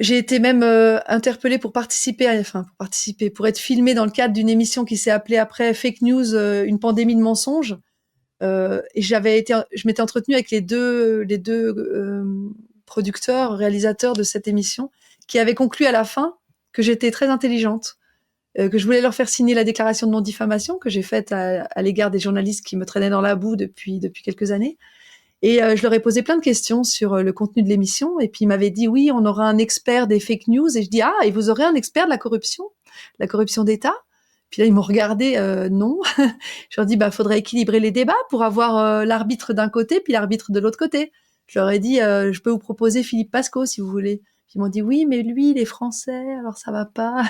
Speaker 1: J'ai été même interpellée pour être filmée dans le cadre d'une émission qui s'est appelée après Fake News, une pandémie de mensonges. Et je m'étais entretenue avec les deux producteurs, réalisateurs de cette émission, qui avaient conclu à la fin que j'étais très intelligente, que je voulais leur faire signer la déclaration de non-diffamation que j'ai faite à l'égard des journalistes qui me traînaient dans la boue depuis quelques années. Et je leur ai posé plein de questions sur le contenu de l'émission. Et puis, ils m'avaient dit, oui, on aura un expert des fake news. Et je dis, ah, et vous aurez un expert de la corruption d'État? Puis là, ils m'ont regardé, non. Je leur dis, bah, faudrait équilibrer les débats pour avoir l'arbitre d'un côté, puis l'arbitre de l'autre côté. Je leur ai dit, je peux vous proposer Philippe Pasco, si vous voulez. Puis ils m'ont dit, oui, mais lui, il est français, alors ça va pas.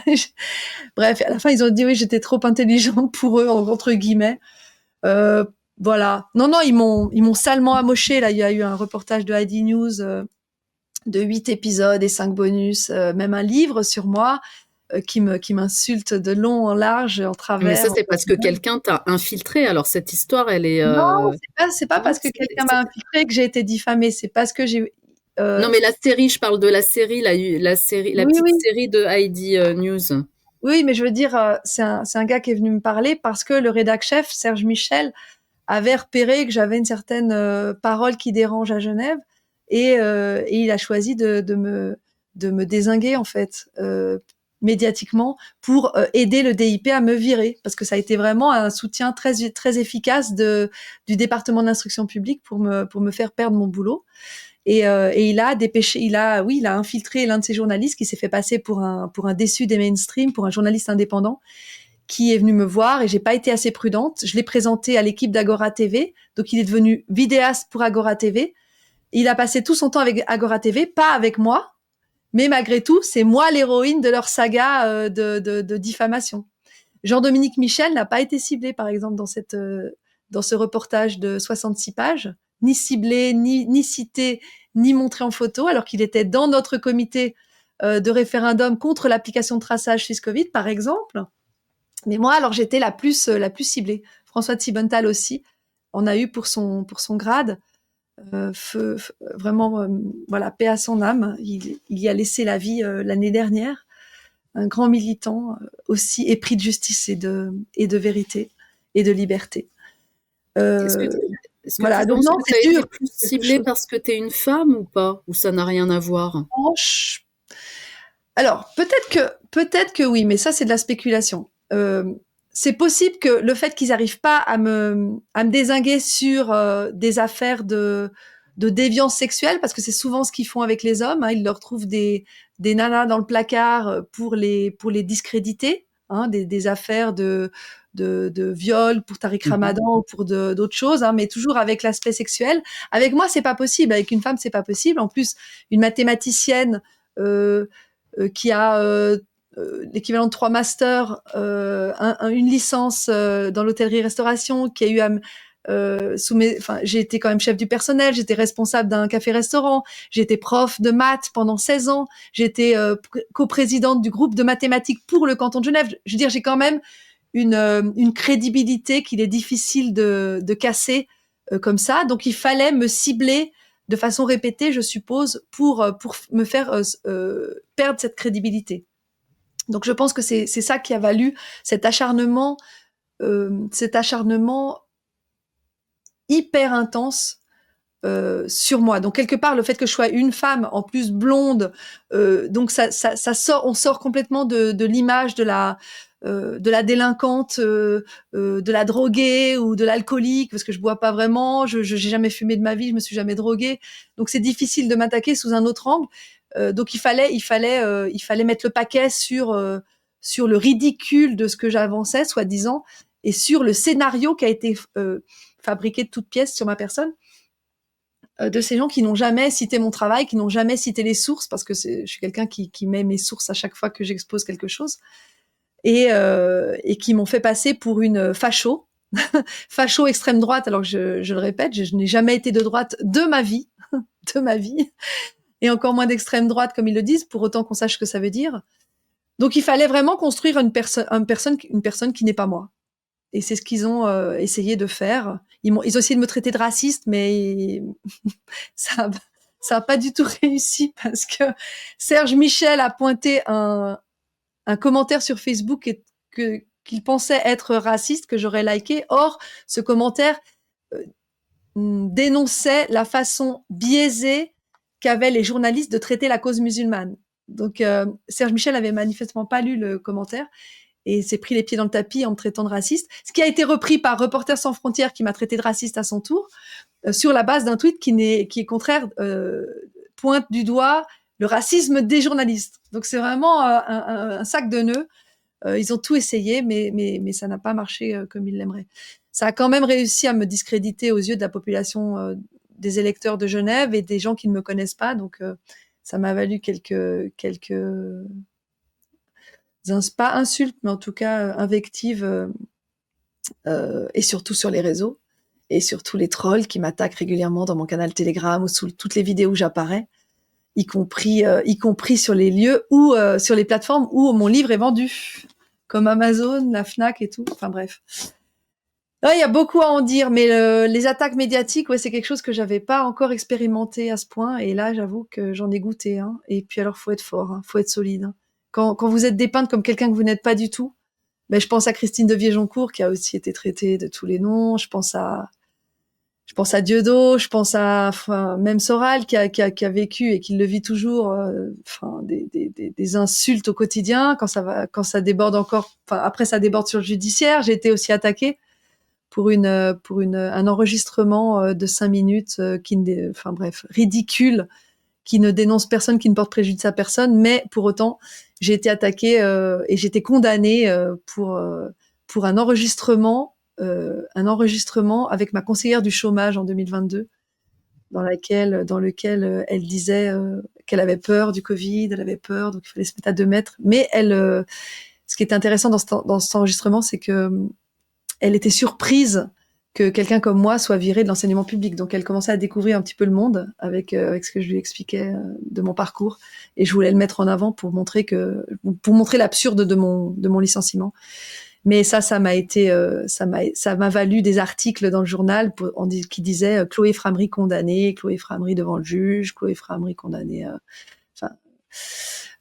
Speaker 1: Bref, à la fin, ils ont dit, oui, j'étais trop intelligente pour eux, entre guillemets. Euh, voilà. Non, non, ils m'ont salement amoché. Là, il y a eu un reportage de ID News, de 8 épisodes et 5 bonus, même un livre sur moi, qui m'insulte de long en large, en
Speaker 2: Mais ça,
Speaker 1: travers.
Speaker 2: c'est parce que quelqu'un t'a infiltré. Alors, cette histoire, elle est...
Speaker 1: Non, c'est pas
Speaker 2: non,
Speaker 1: parce que quelqu'un m'a infiltré que j'ai été diffamée. C'est parce que j'ai.
Speaker 2: non, mais la série, je parle de la série, la série, la
Speaker 1: Oui,
Speaker 2: petite
Speaker 1: oui,
Speaker 2: série de Heidi News.
Speaker 1: oui, mais je veux dire, c'est un gars qui est venu me parler parce que le rédac chef Serge Michel avait repéré que j'avais une certaine parole qui dérange à Genève, et il a choisi de me dézinguer, en fait, médiatiquement, pour aider le DIP à me virer, parce que ça a été vraiment un soutien très très efficace du département d'instruction publique pour me faire perdre mon boulot. Et il a dépêché, il a infiltré l'un de ses journalistes qui s'est fait passer pour un déçu des mainstream, pour un journaliste indépendant, qui est venu me voir, et j'ai pas été assez prudente. Je l'ai présenté à l'équipe d'Agora TV. Donc, il est devenu vidéaste pour Agora TV. Il a passé tout son temps avec Agora TV, pas avec moi. Mais malgré tout, c'est moi l'héroïne de leur saga de diffamation. Jean-Dominique Michel n'a pas été ciblé, par exemple, dans ce reportage de 66 pages, ni ciblé, ni cité, ni montré en photo, alors qu'il était dans notre comité de référendum contre l'application de traçage Suisse-Covid, par exemple. Mais moi, alors, j'étais la plus ciblée. François de Sibontal aussi en a eu pour son grade. Vraiment, voilà, paix à son âme. Il y a laissé la vie l'année dernière. Un grand militant, aussi épris de justice et de vérité et de liberté.
Speaker 2: Est-ce que,
Speaker 1: Euh,
Speaker 2: est-ce que tu
Speaker 1: voilà, donc
Speaker 2: penses
Speaker 1: non,
Speaker 2: que tu
Speaker 1: c'est
Speaker 2: as été
Speaker 1: dur.
Speaker 2: plus
Speaker 1: Quelque
Speaker 2: ciblée
Speaker 1: chose.
Speaker 2: parce que tu es une femme ou pas? Ou ça n'a rien à voir?
Speaker 1: Alors, peut-être que oui, mais ça, c'est de la spéculation. c'est possible que le fait qu'ils n'arrivent pas à me dézinguer sur des affaires de déviance sexuelle, parce que c'est souvent ce qu'ils font avec les hommes, hein, ils leur trouvent des nanas dans le placard pour les discréditer, hein, des affaires de viol pour Tariq Ramadan ou pour d'autres choses, hein, mais toujours avec l'aspect sexuel. Avec moi, c'est pas possible. Avec une femme, c'est pas possible. En plus, une mathématicienne qui a l'équivalent de 3 masters, une licence dans l'hôtellerie-restauration, qui a eu j'ai été quand même chef du personnel, j'étais responsable d'un café-restaurant, j'ai été prof de maths pendant 16 ans, j'ai été coprésidente du groupe de mathématiques pour le canton de Genève. Je veux dire, j'ai quand même une crédibilité qu'il est difficile de casser comme ça. Donc, il fallait me cibler de façon répétée, je suppose, pour me faire perdre cette crédibilité. Donc, je pense que c'est ça qui a valu cet acharnement hyper intense sur moi. Donc quelque part, le fait que je sois une femme, en plus blonde, donc ça sort, on sort complètement de l'image de la délinquante, de la droguée ou de l'alcoolique, parce que je bois pas vraiment, j'ai jamais fumé de ma vie, je me suis jamais droguée. Donc c'est difficile de m'attaquer sous un autre angle. Donc il fallait mettre le paquet sur le ridicule de ce que j'avançais, soi-disant, et sur le scénario qui a été fabriqué de toutes pièces sur ma personne, de ces gens qui n'ont jamais cité mon travail, qui n'ont jamais cité les sources, parce que je suis quelqu'un qui met mes sources à chaque fois que j'expose quelque chose, et qui m'ont fait passer pour une facho, facho extrême droite, alors que je le répète, je n'ai jamais été de droite de ma vie, et encore moins d'extrême droite comme ils le disent, pour autant qu'on sache ce que ça veut dire. Donc il fallait vraiment construire une personne qui n'est pas moi. Et c'est ce qu'ils ont essayé de faire. Ils ont essayé de me traiter de raciste, mais ça a pas du tout réussi, parce que Serge Michel a pointé un commentaire sur Facebook qu'il pensait être raciste, que j'aurais liké. Or, ce commentaire dénonçait la façon biaisée qu'avaient les journalistes de traiter la cause musulmane. Donc, Serge Michel avait manifestement pas lu le commentaire et s'est pris les pieds dans le tapis en me traitant de raciste, ce qui a été repris par Reporters sans frontières, qui m'a traité de raciste à son tour, sur la base d'un tweet qui est contraire, pointe du doigt le racisme des journalistes. Donc c'est vraiment un sac de nœuds. Ils ont tout essayé, mais ça n'a pas marché comme ils l'aimeraient. Ça a quand même réussi à me discréditer aux yeux de la population des électeurs de Genève et des gens qui ne me connaissent pas. Donc ça m'a valu quelques pas insultes, mais en tout cas invectives, et surtout sur les réseaux, et surtout les trolls qui m'attaquent régulièrement dans mon canal Telegram ou sous toutes les vidéos où j'apparais, y compris sur les lieux ou sur les plateformes où mon livre est vendu, comme Amazon, la Fnac et tout. Enfin bref. Il y a beaucoup à en dire, mais les attaques médiatiques, ouais, c'est quelque chose que j'avais pas encore expérimenté à ce point, et là, j'avoue que j'en ai goûté, hein. Et puis alors, faut être fort, hein, faut être solide, hein. Quand vous êtes dépeinte comme quelqu'un que vous n'êtes pas du tout, ben, je pense à Christine de Viejoncourt, qui a aussi été traitée de tous les noms. Je pense à Dieudo, je pense à, enfin, même Soral, qui a vécu et qui le vit toujours, enfin, des insultes au quotidien, quand ça déborde encore, enfin, après ça déborde sur le judiciaire. J'ai été aussi attaquée pour un enregistrement de 5 minutes, enfin bref, ridicule, qui ne dénonce personne, qui ne porte préjudice à personne, mais pour autant, j'ai été attaquée et j'ai été condamnée pour un enregistrement avec ma conseillère du chômage en 2022, dans lequel elle disait qu'elle avait peur du Covid, elle avait peur, donc il fallait se mettre à 2 mètres. Mais ce qui est intéressant dans cet enregistrement, c'est que elle était surprise que quelqu'un comme moi soit viré de l'enseignement public. Donc elle commençait à découvrir un petit peu le monde avec ce que je lui expliquais de mon parcours, et je voulais le mettre en avant pour montrer l'absurde de mon licenciement. Mais ça m'a valu des articles dans le journal qui disaient Chloé Framery condamnée, Chloé Framery devant le juge, Chloé Framery condamnée,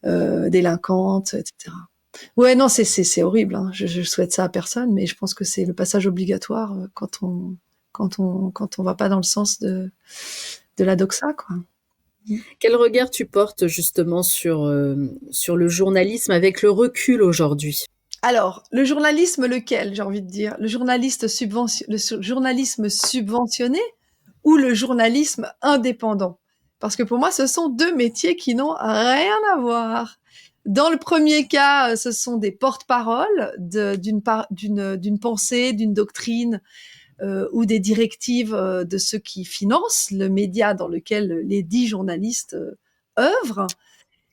Speaker 1: délinquante, etc. Ouais, non, c'est horrible, hein. Je souhaite ça à personne, mais je pense que c'est le passage obligatoire quand on va pas dans le sens de la doxa, quoi.
Speaker 2: Quel regard tu portes justement sur le journalisme avec le recul aujourd'hui?
Speaker 1: Alors, le journalisme lequel, j'ai envie de dire? Le journalisme subventionné ou le journalisme indépendant? Parce que pour moi, ce sont 2 métiers qui n'ont rien à voir. Dans le premier cas, ce sont des porte-paroles d'une pensée, d'une doctrine, ou des directives, de ceux qui financent le média dans lequel les dits journalistes, œuvrent.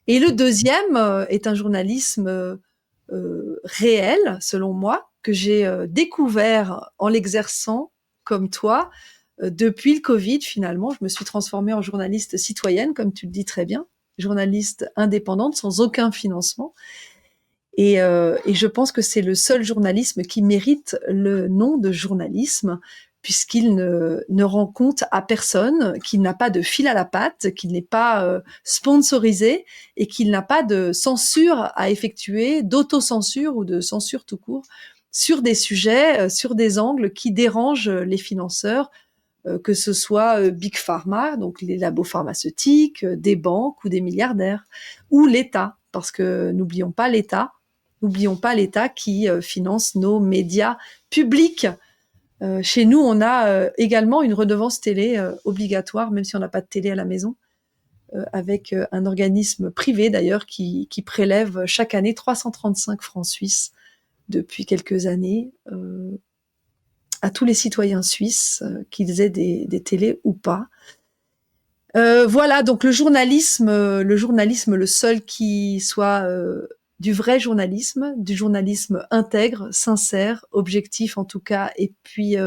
Speaker 1: Et le deuxième est un journalisme réel, selon moi, que j'ai découvert en l'exerçant comme toi depuis le Covid. Finalement, je me suis transformée en journaliste citoyenne, comme tu le dis très bien, journaliste indépendante sans aucun financement. Et je pense que c'est le seul journalisme qui mérite le nom de journalisme, puisqu'il ne rend compte à personne, qu'il n'a pas de fil à la patte, qu'il n'est pas sponsorisé et qu'il n'a pas de censure à effectuer, d'autocensure ou de censure tout court, sur des sujets, sur des angles qui dérangent les financeurs, que ce soit Big Pharma, donc les labos pharmaceutiques, des banques ou des milliardaires, ou l'État, parce que n'oublions pas l'État qui finance nos médias publics. Chez nous, on a également une redevance télé obligatoire, même si on n'a pas de télé à la maison, avec un organisme privé d'ailleurs qui prélève chaque année 335 francs suisses depuis quelques années à tous les citoyens suisses, qu'ils aient des télés ou pas. Voilà, donc le journalisme, le seul qui soit du vrai journalisme, du journalisme intègre, sincère, objectif en tout cas, et puis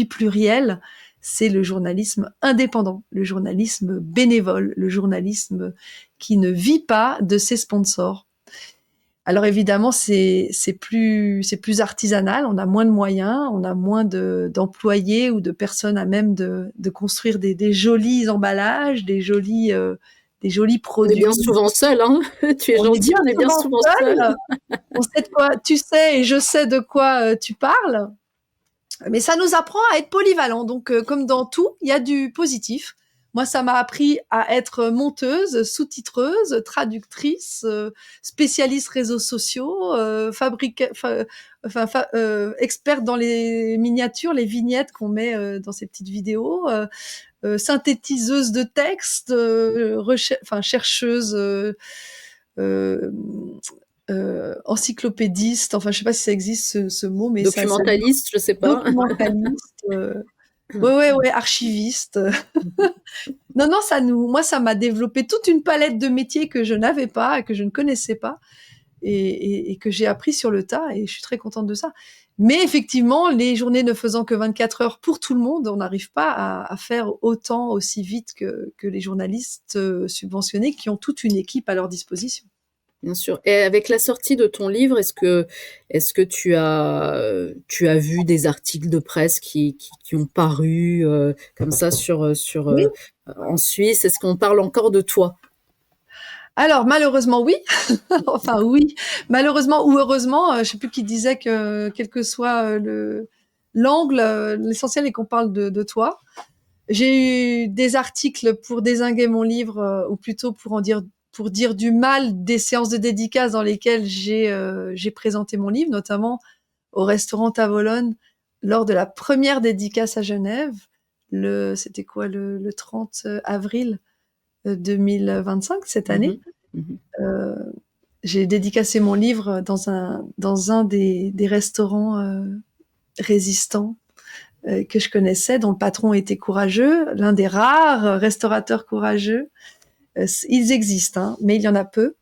Speaker 1: pluriel, c'est le journalisme indépendant, le journalisme bénévole, le journalisme qui ne vit pas de ses sponsors. Alors évidemment, c'est plus artisanal, on a moins de moyens, on a moins d'employés ou de personnes à même de construire des jolis emballages, des jolis
Speaker 2: On est bien
Speaker 1: produits.
Speaker 2: souvent seul, hein. Tu es
Speaker 1: On est
Speaker 2: gentil,
Speaker 1: bien
Speaker 2: on est bien
Speaker 1: souvent
Speaker 2: souvent seul.
Speaker 1: seul, on sait de quoi tu sais et je sais de quoi tu parles, mais ça nous apprend à être polyvalent. Donc, comme dans tout, il y a du positif. Moi, ça m'a appris à être monteuse, sous-titreuse, traductrice, spécialiste réseaux sociaux, experte dans les miniatures, les vignettes qu'on met dans ces petites vidéos, synthétiseuse de textes, chercheuse, euh, encyclopédiste. Enfin, je sais pas si ça existe ce mot, mais ça
Speaker 2: Documentaliste, je sais pas.
Speaker 1: documentaliste. Ouais, archiviste. Non, non, moi, ça m'a développé toute une palette de métiers que je n'avais pas, que je ne connaissais pas, et que j'ai appris sur le tas, et je suis très contente de ça. Mais effectivement, les journées ne faisant que 24 heures pour tout le monde, on n'arrive pas à faire autant, aussi vite que les journalistes subventionnés qui ont toute une équipe à leur disposition.
Speaker 2: Bien sûr. Et avec la sortie de ton livre, est-ce que tu as vu des articles de presse qui ont paru comme ça
Speaker 1: Oui.
Speaker 2: en Suisse? Est-ce qu'on parle encore de toi?
Speaker 1: Alors malheureusement oui, enfin oui, malheureusement ou heureusement, je sais plus qui disait que quel que soit l'angle, l'essentiel est qu'on parle de toi. J'ai eu des articles pour dézinguer mon livre, ou plutôt pour dire du mal des séances de dédicaces dans lesquelles j'ai présenté mon livre, notamment au restaurant Tavolone lors de la première dédicace à Genève. C'était quoi, le 30 avril 2025, cette année.
Speaker 2: Mhm. Mhm.
Speaker 1: Euh, j'ai dédicacé mon livre dans un des restaurants résistants que je connaissais, dont le patron était courageux, l'un des rares restaurateurs courageux. Ils existent, hein, mais il y en a peu.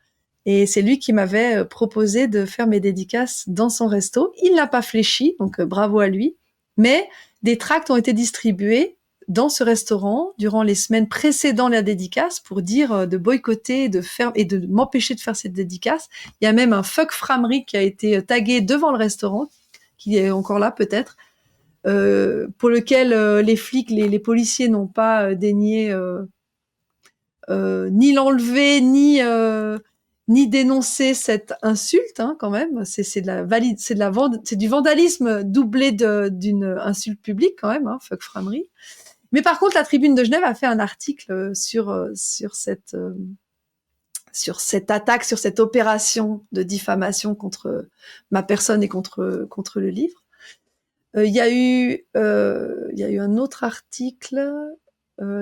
Speaker 1: Et c'est lui qui m'avait proposé de faire mes dédicaces dans son resto. Il n'a pas fléchi, donc bravo à lui. Mais des tracts ont été distribués dans ce restaurant durant les semaines précédant la dédicace pour dire de boycotter, de faire et de m'empêcher de faire cette dédicace. Il y a même un fuck framerie qui a été tagué devant le restaurant, qui est encore là peut-être, pour lequel les flics, les policiers n'ont pas daigné ni l'enlever, ni dénoncer cette insulte, hein, quand même. C'est du vandalisme doublé d'une insulte publique, quand même, hein, fuck framerie. Mais par contre, la Tribune de Genève a fait un article sur sur cette attaque, sur cette opération de diffamation contre ma personne et contre le livre. Il y a eu un autre article.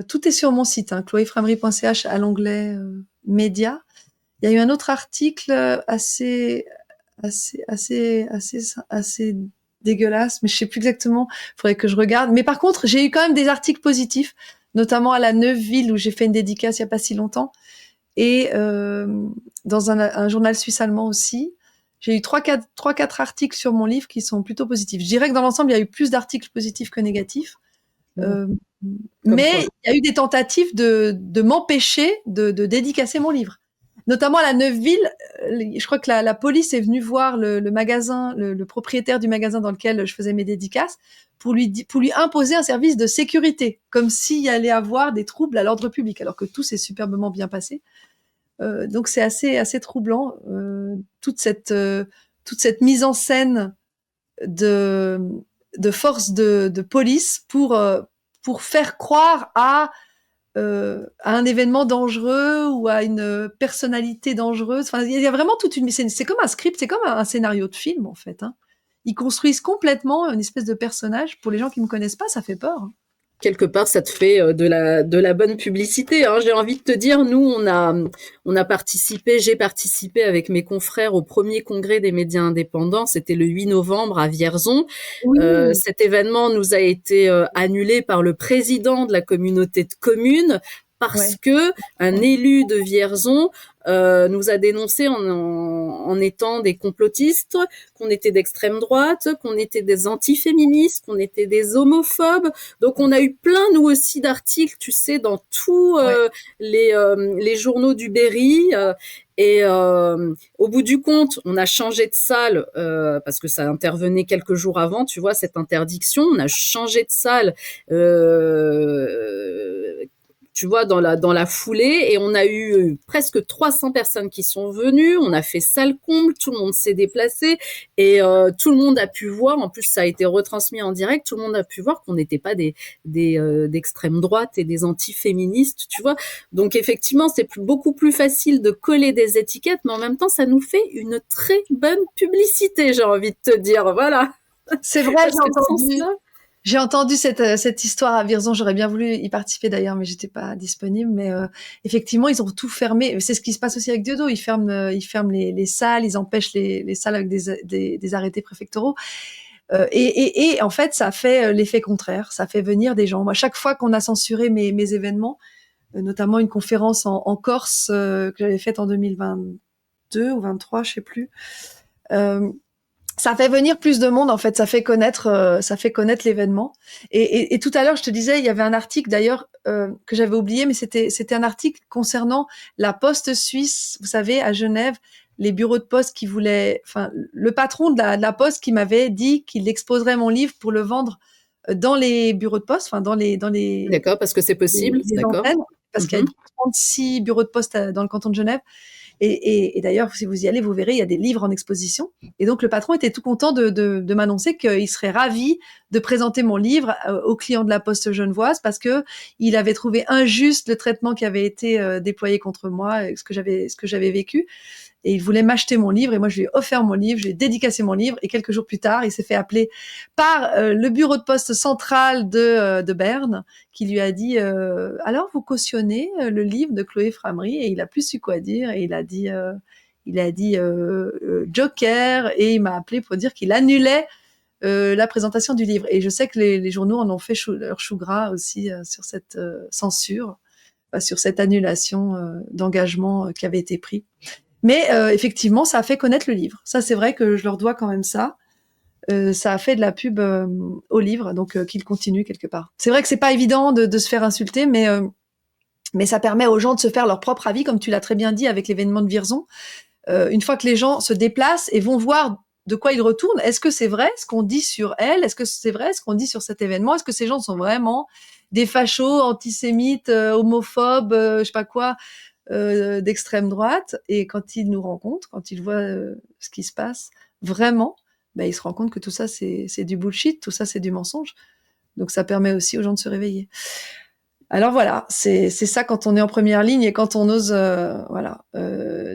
Speaker 1: Tout est sur mon site, hein, chloéframery.ch à l'onglet médias. Il y a eu un autre article assez dégueulasse, mais je sais plus exactement. Il faudrait que je regarde. Mais par contre, j'ai eu quand même des articles positifs, notamment à la Neuville où j'ai fait une dédicace il y a pas si longtemps, et dans un journal suisse-allemand aussi. J'ai eu 3-4 articles sur mon livre qui sont plutôt positifs. Je dirais que dans l'ensemble, il y a eu plus d'articles positifs que négatifs. Mais il y a eu des tentatives de m'empêcher de dédicacer mon livre. Notamment à la Neuville, je crois que la police est venue voir le magasin, le propriétaire du magasin dans lequel je faisais mes dédicaces, pour lui imposer un service de sécurité, comme s'il y allait avoir des troubles à l'ordre public, alors que tout s'est superbement bien passé. Donc c'est assez troublant, toute cette mise en scène de forces de police pour faire croire à un événement dangereux ou à une personnalité dangereuse. Enfin, il y a vraiment toute c'est comme un script, c'est comme un scénario de film en fait. Hein. Ils construisent complètement une espèce de personnage. Pour les gens qui me connaissent pas, ça fait peur. Hein.
Speaker 2: Quelque part, ça te fait de la bonne publicité. Hein. J'ai envie de te dire, nous, j'ai participé avec mes confrères au premier congrès des médias indépendants. C'était le 8 novembre à Vierzon.
Speaker 1: Oui.
Speaker 2: Cet événement nous a été annulé par le président de la communauté de communes parce que un élu de Vierzon nous a dénoncé en étant des complotistes, qu'on était d'extrême droite, qu'on était des antiféministes, qu'on était des homophobes. Donc on a eu plein, nous aussi, d'articles, tu sais, dans tous les journaux du Berry. Et au bout du compte, on a changé de salle parce que ça intervenait quelques jours avant, tu vois, cette interdiction. On a changé de salle. Tu vois, dans la foulée, et on a eu presque 300 personnes qui sont venues, on a fait salle comble, tout le monde s'est déplacé, et tout le monde a pu voir, en plus ça a été retransmis en direct, tout le monde a pu voir qu'on n'était pas d'extrême droite et des antiféministes, tu vois. Donc effectivement, c'est beaucoup plus facile de coller des étiquettes, mais en même temps, ça nous fait une très bonne publicité, j'ai envie de te dire, voilà.
Speaker 1: C'est vrai, j'ai entendu cette histoire à Vierzon. J'aurais bien voulu y participer d'ailleurs, mais j'étais pas disponible. Mais effectivement, ils ont tout fermé. C'est ce qui se passe aussi avec Diodo. Ils ferment les salles, ils empêchent les salles avec des arrêtés préfectoraux. Et en fait, ça fait l'effet contraire. Ça fait venir des gens. Moi, chaque fois qu'on a censuré mes événements, notamment une conférence en Corse que j'avais faite en 2022 ou 23, je sais plus. Ça fait venir plus de monde en fait, ça fait connaître l'événement. Et tout à l'heure, je te disais, il y avait un article d'ailleurs que j'avais oublié, mais c'était un article concernant la Poste suisse, vous savez, à Genève, les bureaux de poste qui voulaient, enfin, le patron de la Poste qui m'avait dit qu'il exposerait mon livre pour le vendre dans les bureaux de poste, enfin dans les
Speaker 2: D'accord, parce que c'est possible,
Speaker 1: les
Speaker 2: d'accord.
Speaker 1: antennes, parce qu'il y a 36 bureaux de poste dans le canton de Genève. Et d'ailleurs, si vous y allez, vous verrez, il y a des livres en exposition. Et donc, le patron était tout content de m'annoncer qu'il serait ravi de présenter mon livre aux clients de la Poste genevoise parce que il avait trouvé injuste le traitement qui avait été déployé contre moi, ce que j'avais vécu. Et il voulait m'acheter mon livre et moi je lui ai offert mon livre, je lui ai dédicacé mon livre et quelques jours plus tard, il s'est fait appeler par le bureau de poste central de Berne qui lui a dit alors vous cautionnez le livre de Chloé Framery et il a plus su quoi dire et il a dit Joker et il m'a appelé pour dire qu'il annulait la présentation du livre. Et je sais que les journaux en ont fait leur chou gras aussi sur cette censure, sur cette annulation d'engagement qui avait été pris. Mais effectivement, ça a fait connaître le livre. Ça, c'est vrai que je leur dois quand même ça. Ça a fait de la pub au livre, donc qu'il continue quelque part. C'est vrai que c'est pas évident de se faire insulter, mais ça permet aux gens de se faire leur propre avis, comme tu l'as très bien dit avec l'événement de Vierzon. Une fois que les gens se déplacent et vont voir de quoi ils retournent, est-ce que c'est vrai ce qu'on dit sur elle? Est-ce que c'est vrai ce qu'on dit sur cet événement? Est-ce que ces gens sont vraiment des fachos, antisémites, homophobes, je sais pas quoi, d'extrême droite? Et quand ils nous rencontrent, quand ils voient ce qui se passe vraiment, ben, ils se rendent compte que tout ça c'est du bullshit, tout ça c'est du mensonge. Donc ça permet aussi aux gens de se réveiller. Alors voilà, c'est ça quand on est en première ligne et quand on ose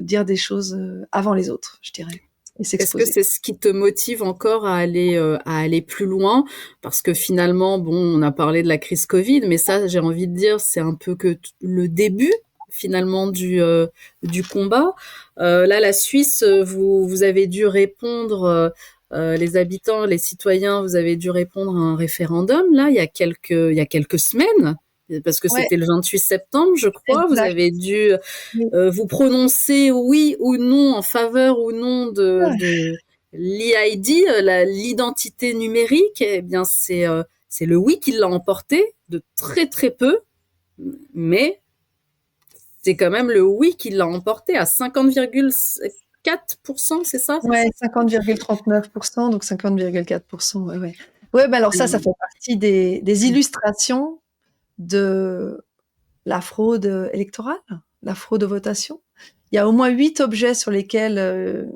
Speaker 1: dire des choses avant les autres, je dirais, et
Speaker 2: Est-ce que
Speaker 1: s'exposer.
Speaker 2: c'est ce qui te motive encore à aller plus loin? Parce que finalement, bon, on a parlé de la crise Covid, mais ça, j'ai envie de dire, c'est un peu que le début finalement du combat. Là, la Suisse, vous avez dû répondre, les habitants, les citoyens, vous avez dû répondre à un référendum, là, il y a quelques semaines, parce que
Speaker 1: Ouais,
Speaker 2: c'était le 28 septembre, je crois. Vous
Speaker 1: exact.
Speaker 2: avez dû
Speaker 1: Oui.
Speaker 2: vous prononcez oui ou non en faveur ou non de l'EID, l'identité numérique, eh bien c'est le oui qui l'a emporté de très très peu, mais c'est quand même le oui qui l'a emporté à 50,4%, c'est ça?
Speaker 1: Ouais, 50,39%, donc 50,4%. Ouais, ouais. Ouais, bah alors ça fait partie des illustrations de la fraude électorale, la fraude aux votations. Il y a au moins 8 objets sur lesquels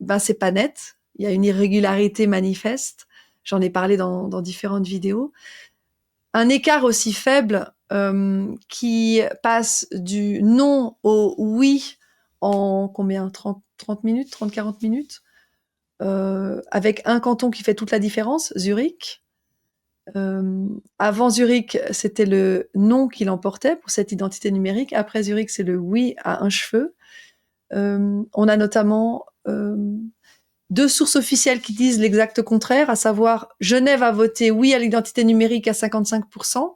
Speaker 1: ben c'est pas net. Il y a une irrégularité manifeste. J'en ai parlé dans différentes vidéos. Un écart aussi faible qui passe du non au oui en combien 30 minutes, 30-40 minutes, avec un canton qui fait toute la différence, Zurich. Avant Zurich, c'était le non qui l'emportait pour cette identité numérique. Après Zurich, c'est le oui à un cheveu. On a notamment deux sources officielles qui disent l'exact contraire, à savoir Genève a voté oui à l'identité numérique à 55%,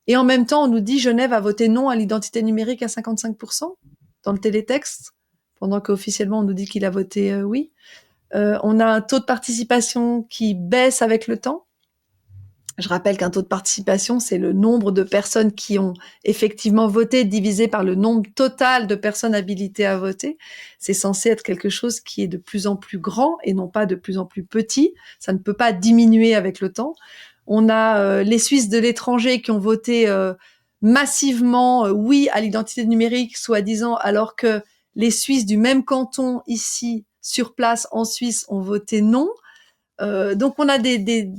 Speaker 1: et en même temps on nous dit Genève a voté non à l'identité numérique à 55% dans le télétexte, pendant qu'officiellement on nous dit qu'il a voté oui. On a un taux de participation qui baisse avec le temps. Je rappelle qu'un taux de participation, c'est le nombre de personnes qui ont effectivement voté divisé par le nombre total de personnes habilitées à voter. C'est censé être quelque chose qui est de plus en plus grand et non pas de plus en plus petit. Ça ne peut pas diminuer avec le temps. On a les Suisses de l'étranger qui ont voté massivement oui à l'identité numérique, soi-disant, alors que les Suisses du même canton ici, sur place en Suisse, ont voté non. Donc on a des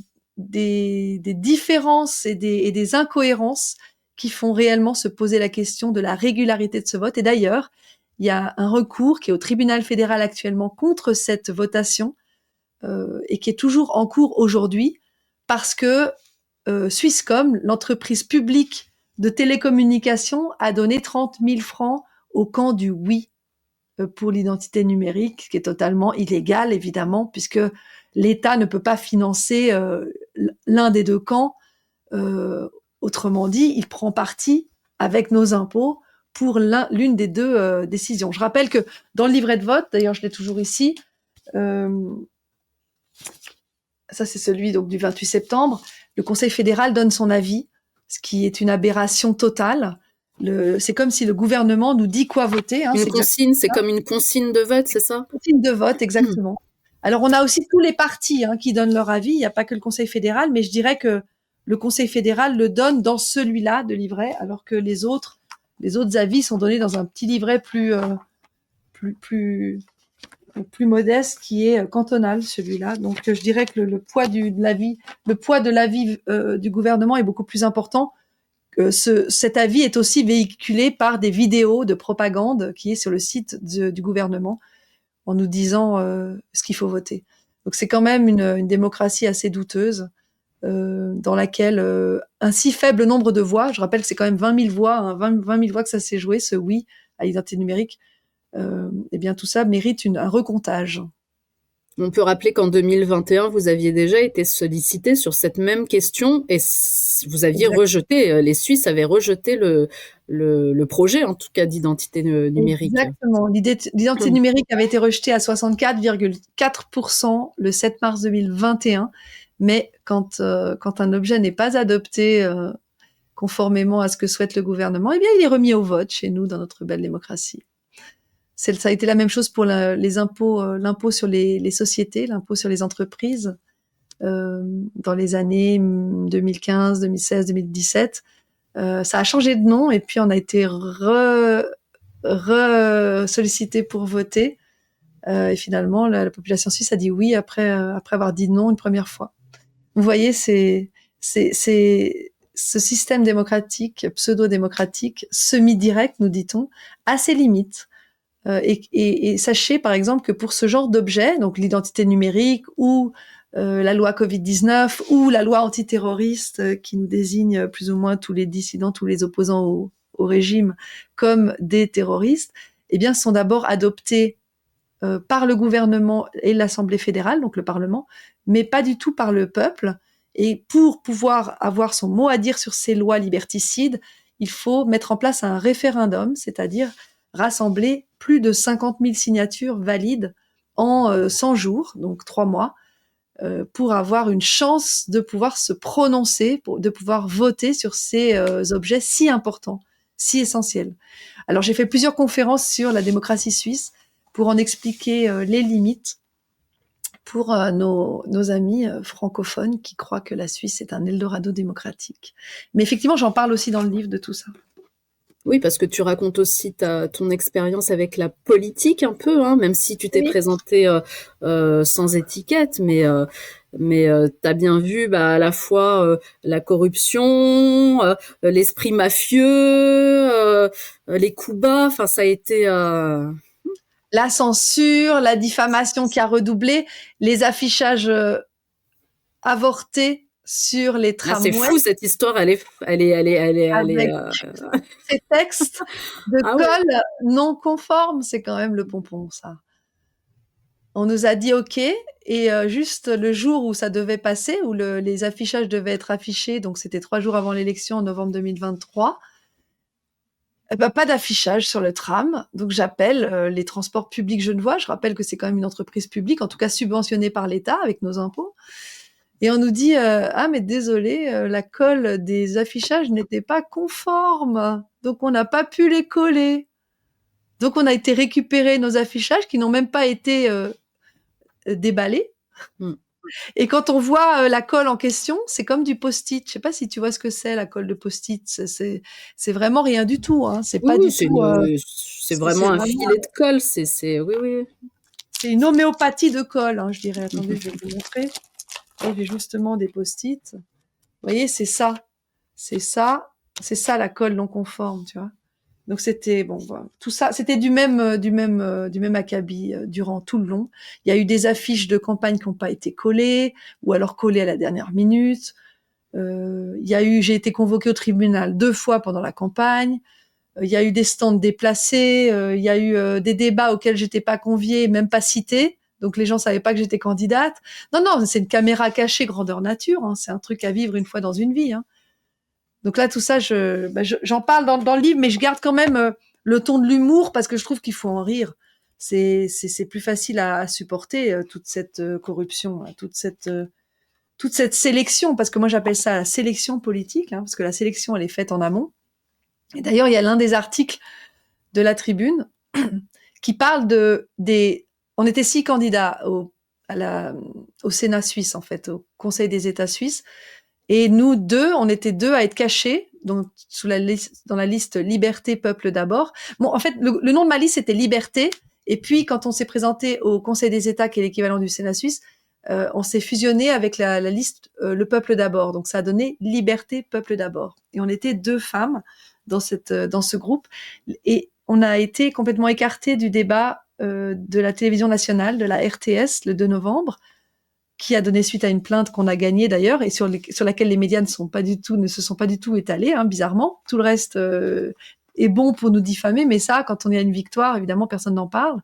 Speaker 1: différences et des incohérences qui font réellement se poser la question de la régularité de ce vote. Et d'ailleurs, il y a un recours qui est au tribunal fédéral actuellement contre cette votation et qui est toujours en cours aujourd'hui parce que Swisscom, l'entreprise publique de télécommunications, a donné 30 000 francs au camp du oui pour l'identité numérique, ce qui est totalement illégal, évidemment, puisque l'État ne peut pas financer l'un des deux camps. Euh, Autrement dit, il prend parti avec nos impôts pour l'une des deux décisions. Je rappelle que dans le livret de vote, d'ailleurs je l'ai toujours ici, euh, ça c'est celui donc du 28 septembre, le Conseil fédéral donne son avis, ce qui est une aberration totale. C'est comme si le gouvernement nous dit quoi voter, hein,
Speaker 2: Une
Speaker 1: c'est exactement
Speaker 2: consigne, c'est
Speaker 1: ça.
Speaker 2: comme une consigne de vote, c'est ça?
Speaker 1: Routine de vote, exactement. Alors, on a aussi tous les partis qui donnent leur avis. Il n'y a pas que le Conseil fédéral, mais je dirais que le Conseil fédéral le donne dans celui-là de livret, alors que les autres avis sont donnés dans un petit livret plus, plus, plus modeste qui est cantonal, celui-là. Donc, je dirais que le poids le poids de l'avis du gouvernement est beaucoup plus important. Cet avis est aussi véhiculé par des vidéos de propagande qui est sur le site du gouvernement en nous disant ce qu'il faut voter. Donc c'est quand même une démocratie assez douteuse dans laquelle un si faible nombre de voix, je rappelle que c'est quand même 20 000 voix, 20 000 voix que ça s'est joué, ce oui à l'identité numérique, eh bien tout ça mérite un recomptage.
Speaker 2: On peut rappeler qu'en 2021, vous aviez déjà été sollicité sur cette même question et vous aviez
Speaker 1: Exact,
Speaker 2: rejeté, les Suisses avaient rejeté le projet, en tout cas, d'identité numérique.
Speaker 1: exactement. L'identité numérique avait été rejetée à 64,4% le 7 mars 2021, mais quand un objet n'est pas adopté conformément à ce que souhaite le gouvernement, eh bien, il est remis au vote chez nous dans notre belle démocratie. Ça a été la même chose pour les impôts, l'impôt sur les sociétés, l'impôt sur les entreprises dans les années 2015, 2016, 2017. Ça a changé de nom et puis on a été sollicité pour voter. Et finalement, la population suisse a dit oui après avoir dit non une première fois. Vous voyez, c'est ce système démocratique, pseudo-démocratique, semi-direct, nous dit-on, a ses limites. Et sachez par exemple que pour ce genre d'objet, donc l'identité numérique ou la loi Covid-19 ou la loi antiterroriste qui nous désigne plus ou moins tous les dissidents, tous les opposants au régime comme des terroristes, eh bien sont d'abord adoptés par le gouvernement et l'Assemblée fédérale, donc le Parlement, mais pas du tout par le peuple. Et pour pouvoir avoir son mot à dire sur ces lois liberticides, il faut mettre en place un référendum, c'est-à-dire rassembler plus de 50 000 signatures valides en 100 jours, donc 3 mois, pour avoir une chance de pouvoir se prononcer, de pouvoir voter sur ces objets si importants, si essentiels. Alors j'ai fait plusieurs conférences sur la démocratie suisse pour en expliquer les limites pour nos amis francophones qui croient que la Suisse est un Eldorado démocratique. Mais effectivement, j'en parle aussi dans le livre de tout ça.
Speaker 2: Oui, parce que tu racontes aussi ton expérience avec la politique un peu, hein, même si tu t'es présenté sans étiquette, mais t'as bien vu à la fois la corruption, l'esprit mafieux, les coups bas. Enfin, ça a été
Speaker 1: la censure, la diffamation qui a redoublé, les affichages avortés sur les tramways.
Speaker 2: C'est fou cette histoire, elle est
Speaker 1: avec ces textes de colle non conformes, c'est quand même le pompon, ça. On nous a dit OK, et juste le jour où ça devait passer, où les affichages devaient être affichés, donc c'était 3 jours avant l'élection en novembre 2023, pas d'affichage sur le tram. Donc j'appelle les transports publics genevois. Je rappelle que c'est quand même une entreprise publique, en tout cas subventionnée par l'État avec nos impôts. Et on nous dit ah mais désolé, la colle des affichages n'était pas conforme, donc on n'a pas pu les coller. Donc on a été récupérer nos affichages qui n'ont même pas été déballés. Et quand on voit la colle en question, c'est comme du post-it. Je sais pas si tu vois ce que c'est, la colle de post-it. C'est vraiment rien du tout. Hein. C'est pas du tout.
Speaker 2: C'est vraiment un filet de colle. Oui.
Speaker 1: C'est une homéopathie de colle, hein, je dirais. Attendez, je vais vous montrer. Là, j'ai justement des post-it. Vous voyez, c'est ça. C'est ça la colle non conforme, tu vois. Donc c'était tout ça, c'était du même acabit durant tout le long. Il y a eu des affiches de campagne qui n'ont pas été collées ou alors collées à la dernière minute. J'ai été convoquée au tribunal 2 fois pendant la campagne. Il y a eu des stands déplacés. Il y a eu des débats auxquels j'étais pas conviée, même pas citée. Donc les gens savaient pas que j'étais candidate. Non, c'est une caméra cachée grandeur nature. Hein. C'est un truc à vivre une fois dans une vie. Hein. Donc là, tout ça, j'en parle dans le livre, mais je garde quand même le ton de l'humour parce que je trouve qu'il faut en rire. C'est plus facile à supporter toute cette corruption, toute cette sélection, parce que moi j'appelle ça la sélection politique, hein, parce que la sélection elle est faite en amont. Et d'ailleurs, il y a l'un des articles de la Tribune qui parle on était 6 candidats au Sénat suisse, en fait, au Conseil des États suisses. Et nous on était 2 à être cachés, donc dans la liste Liberté, Peuple d'abord. Bon, en fait, le nom de ma liste c'était Liberté. Et puis, quand on s'est présenté au Conseil des États, qui est l'équivalent du Sénat suisse, on s'est fusionné avec la liste Le Peuple d'abord. Donc, ça a donné Liberté, Peuple d'abord. Et on était 2 femmes dans ce groupe. Et on a été complètement écartés du débat de la télévision nationale, de la RTS, le 2 novembre, qui a donné suite à une plainte qu'on a gagnée d'ailleurs, et sur laquelle les médias ne se sont pas du tout étalés, hein, bizarrement. Tout le reste est bon pour nous diffamer, mais ça, quand on est à une victoire, évidemment, personne n'en parle.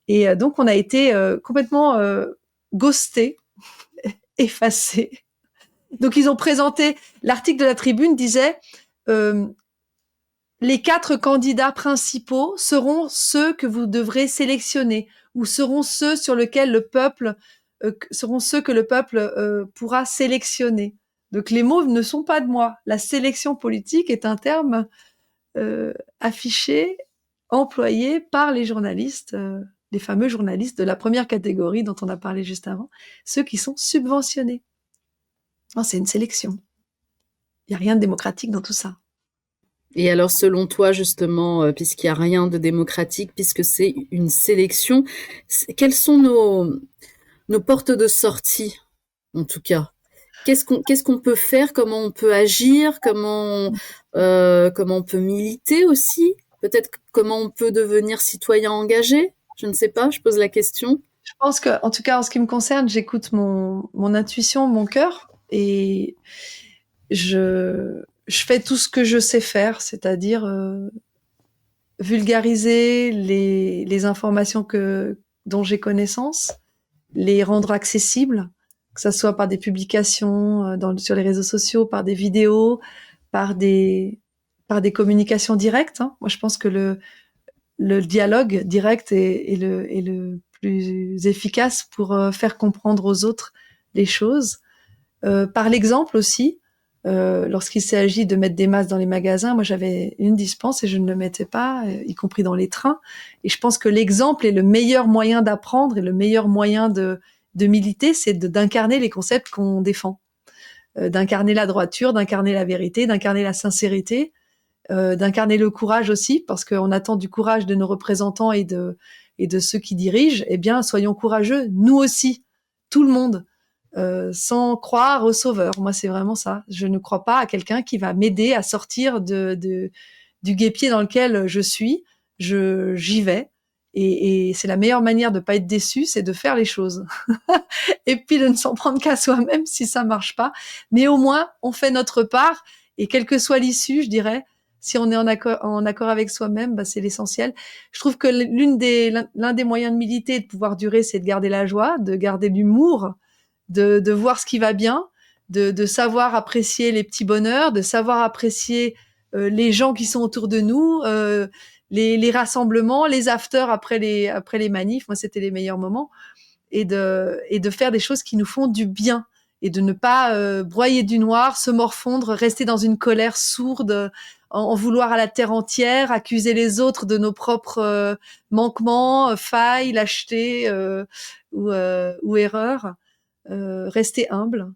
Speaker 1: Et donc, on a été complètement ghostés, effacés. Donc, ils ont présenté, l'article de la Tribune disait les 4 candidats principaux seront ceux que vous devrez sélectionner, ou seront ceux sur lesquels seront ceux que le peuple pourra sélectionner. Donc les mots ne sont pas de moi. La sélection politique est un terme affiché, employé par les journalistes, les fameux journalistes de la première catégorie dont on a parlé juste avant, ceux qui sont subventionnés. Non, c'est une sélection. Il n'y a rien de démocratique dans tout ça.
Speaker 2: Et alors, selon toi, justement, puisqu'il n'y a rien de démocratique, puisque c'est une sélection, quelles sont nos portes de sortie, en tout cas? qu'est-ce qu'on peut faire, comment on peut agir, comment on peut militer aussi, peut-être comment on peut devenir citoyen engagé. Je ne sais pas, je pose la question.
Speaker 1: Je pense que, en tout cas, en ce qui me concerne, j'écoute mon intuition, mon cœur, et je fais tout ce que je sais faire, c'est-à-dire vulgariser les informations dont j'ai connaissance, les rendre accessibles, que ça soit par des publications sur les réseaux sociaux, par des vidéos, par des communications directes, hein. Moi, je pense que le dialogue direct est le plus efficace pour faire comprendre aux autres les choses. Par l'exemple aussi, lorsqu'il s'agit de mettre des masques dans les magasins, moi j'avais une dispense et je ne le mettais pas, y compris dans les trains. Et je pense que l'exemple est le meilleur moyen d'apprendre et le meilleur moyen de militer, c'est d'incarner les concepts qu'on défend. D'incarner la droiture, d'incarner la vérité, d'incarner la sincérité, d'incarner le courage aussi, parce qu'on attend du courage de nos représentants et de ceux qui dirigent. Eh bien, soyons courageux, nous aussi, tout le monde. Sans croire au sauveur. Moi, c'est vraiment ça. Je ne crois pas à quelqu'un qui va m'aider à sortir du guêpier dans lequel je suis. J'y vais. Et c'est la meilleure manière de pas être déçu, c'est de faire les choses. Et puis de ne s'en prendre qu'à soi-même si ça marche pas. Mais au moins, on fait notre part. Et quelle que soit l'issue, je dirais, si on est en accord avec soi-même, bah, c'est l'essentiel. Je trouve que l'un des moyens de militer et de pouvoir durer, c'est de garder la joie, de garder l'humour, de voir ce qui va bien, de savoir apprécier les petits bonheurs, de savoir apprécier les gens qui sont autour de nous, les rassemblements, les afters après les manifs. Moi, c'était les meilleurs moments. Et de faire des choses qui nous font du bien et de ne pas broyer du noir, se morfondre, rester dans une colère sourde, en vouloir à la terre entière, accuser les autres de nos propres manquements, failles, lâchetés ou erreurs. Rester humble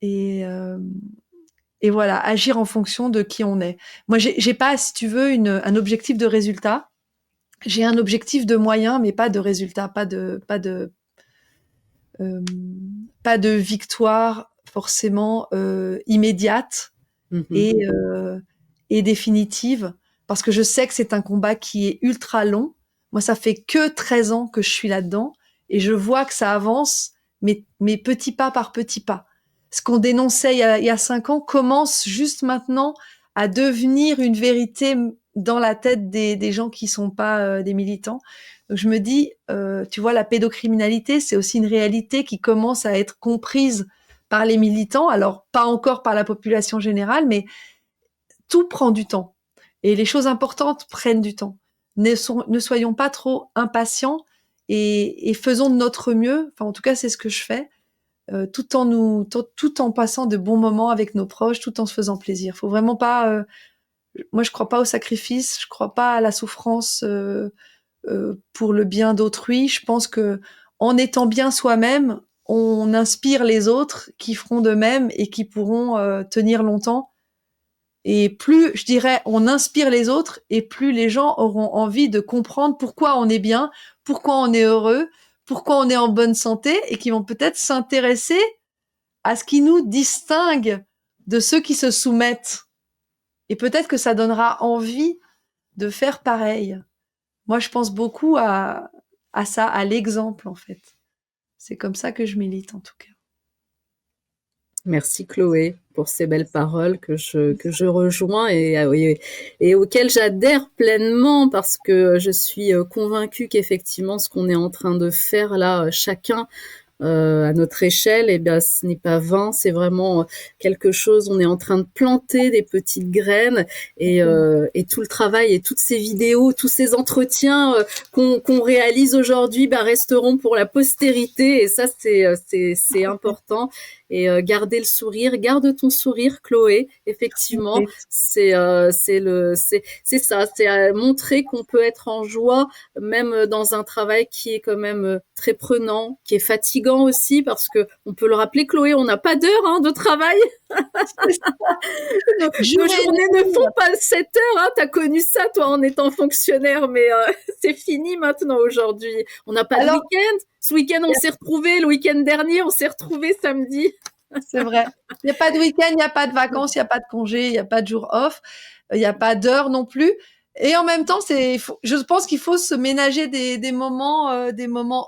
Speaker 1: et, euh, et voilà, agir en fonction de qui on est. Moi, j'ai pas, si tu veux, un objectif de résultat. J'ai un objectif de moyen, mais pas de résultat, euh, pas de victoire forcément immédiate
Speaker 2: Mhm.
Speaker 1: et, euh, et définitive, parce que je sais que c'est un combat qui est ultra long. Moi, ça fait que 13 ans que je suis là-dedans et je vois que ça avance, mais petit pas par petit pas. Ce qu'on dénonçait il y a 5 ans commence juste maintenant à devenir une vérité dans la tête des gens qui sont pas des militants. Donc je me dis, tu vois, la pédocriminalité, c'est aussi une réalité qui commence à être comprise par les militants, alors pas encore par la population générale, mais tout prend du temps. Et les choses importantes prennent du temps. Ne soyons pas trop impatients et faisons de notre mieux. Enfin, en tout cas, c'est ce que je fais, tout en passant de bons moments avec nos proches, tout en se faisant plaisir. Faut vraiment pas. Moi, je crois pas au sacrifice. Je crois pas à la souffrance pour le bien d'autrui. Je pense que en étant bien soi-même, on inspire les autres qui feront de même et qui pourront tenir longtemps. Et plus, je dirais, on inspire les autres et plus les gens auront envie de comprendre pourquoi on est bien, pourquoi on est heureux, pourquoi on est en bonne santé et qui vont peut-être s'intéresser à ce qui nous distingue de ceux qui se soumettent. Et peut-être que ça donnera envie de faire pareil. Moi, je pense beaucoup à ça, à l'exemple, en fait. C'est comme ça que je milite, en tout cas.
Speaker 2: Merci Chloé pour ces belles paroles que je rejoins et auxquelles j'adhère pleinement parce que je suis convaincue qu'effectivement ce qu'on est en train de faire là, chacun à notre échelle, eh bien, ce n'est pas vain, c'est vraiment quelque chose. On est en train de planter des petites graines et tout le travail et toutes ces vidéos, tous ces entretiens qu'on réalise aujourd'hui, bah, resteront pour la postérité. Et ça, c'est important. Et garder le sourire, garde ton sourire, Chloé. Effectivement, c'est ça, c'est montrer qu'on peut être en joie, même dans un travail qui est quand même très prenant, qui est fatigant aussi, parce que on peut le rappeler, Chloé, on n'a pas d'heure de travail. Nos journées ne font pas 7 heures. Hein. T'as connu ça, toi, en étant fonctionnaire, mais c'est fini maintenant aujourd'hui. On n'a pas de week-end. Ce week-end, on s'est retrouvés. Le week-end dernier, on s'est retrouvés samedi.
Speaker 1: C'est vrai. Il n'y a pas de week-end, il n'y a pas de vacances, il n'y a pas de congé, il n'y a pas de jour off, il n'y a pas d'heure non plus. Et en même temps, je pense qu'il faut se ménager des moments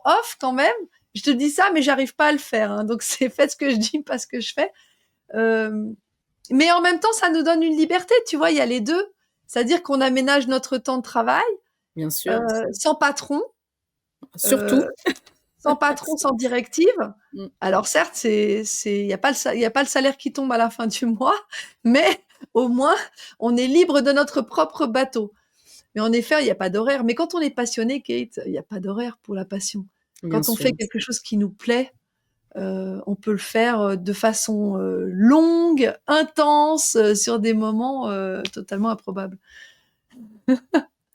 Speaker 1: off quand même. Je te dis ça, mais j'arrive pas à le faire. Hein. Donc c'est faites ce que je dis, pas ce que je fais. Euh, mais en même temps, ça nous donne une liberté. Tu vois, il y a les deux. C'est-à-dire qu'on aménage notre temps de travail
Speaker 2: Bien sûr.
Speaker 1: sans patron.
Speaker 2: Surtout.
Speaker 1: Sans patron, sans directive.
Speaker 2: Mm.
Speaker 1: Alors certes, il y a pas le salaire qui tombe à la fin du mois, mais au moins on est libre de notre propre bateau. Mais en effet, il n'y a pas d'horaire. Mais quand on est passionné, Kate, il n'y a pas d'horaire pour la passion.
Speaker 2: Bien
Speaker 1: Quand on
Speaker 2: sûr.
Speaker 1: fait quelque chose qui nous plaît, on peut le faire de façon longue, intense, sur des moments totalement improbables.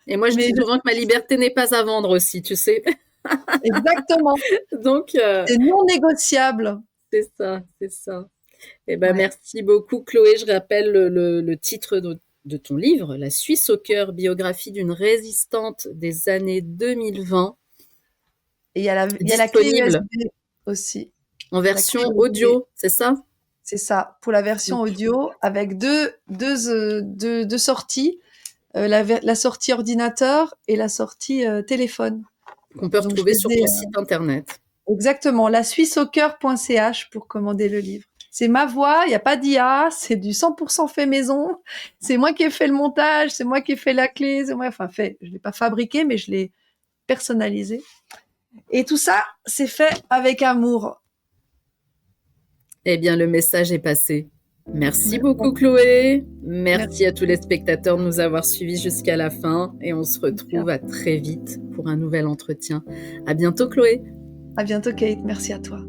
Speaker 2: Et moi, je
Speaker 1: Mais
Speaker 2: dis souvent que ma liberté n'est pas à vendre aussi, tu sais.
Speaker 1: exactement,
Speaker 2: Donc,
Speaker 1: c'est non négociable.
Speaker 2: c'est ça, c'est ça. Eh ben,
Speaker 1: Ouais.
Speaker 2: merci beaucoup, Chloé. Je rappelle le titre de ton livre, La Suisse au cœur, biographie d'une résistante des années 2020,
Speaker 1: Et il y a la clé
Speaker 2: disponible
Speaker 1: USB aussi.
Speaker 2: en
Speaker 1: La clé
Speaker 2: version
Speaker 1: USB.
Speaker 2: audio, c'est ça?
Speaker 1: C'est ça, pour la version audio, avec deux sorties, la sortie ordinateur et la sortie téléphone.
Speaker 2: Qu'on peut
Speaker 1: Donc je
Speaker 2: retrouver
Speaker 1: les
Speaker 2: sur
Speaker 1: ai
Speaker 2: ton site internet.
Speaker 1: exactement, la suisseaucoeur.ch pour commander le livre. C'est ma voix, il n'y a pas d'IA, c'est du 100% fait maison. C'est moi qui ai fait le montage, c'est moi qui ai fait la clé, c'est moi, enfin fait, je l'ai pas fabriqué, mais je l'ai personnalisé. Et tout ça, c'est fait avec amour.
Speaker 2: Eh bien, le message est passé. Merci beaucoup, Chloé. Merci
Speaker 1: Merci.
Speaker 2: à tous les spectateurs de nous avoir suivis jusqu'à la fin et on se retrouve à très vite pour un nouvel entretien. À bientôt, Chloé.
Speaker 1: À bientôt, Kate. Merci à toi.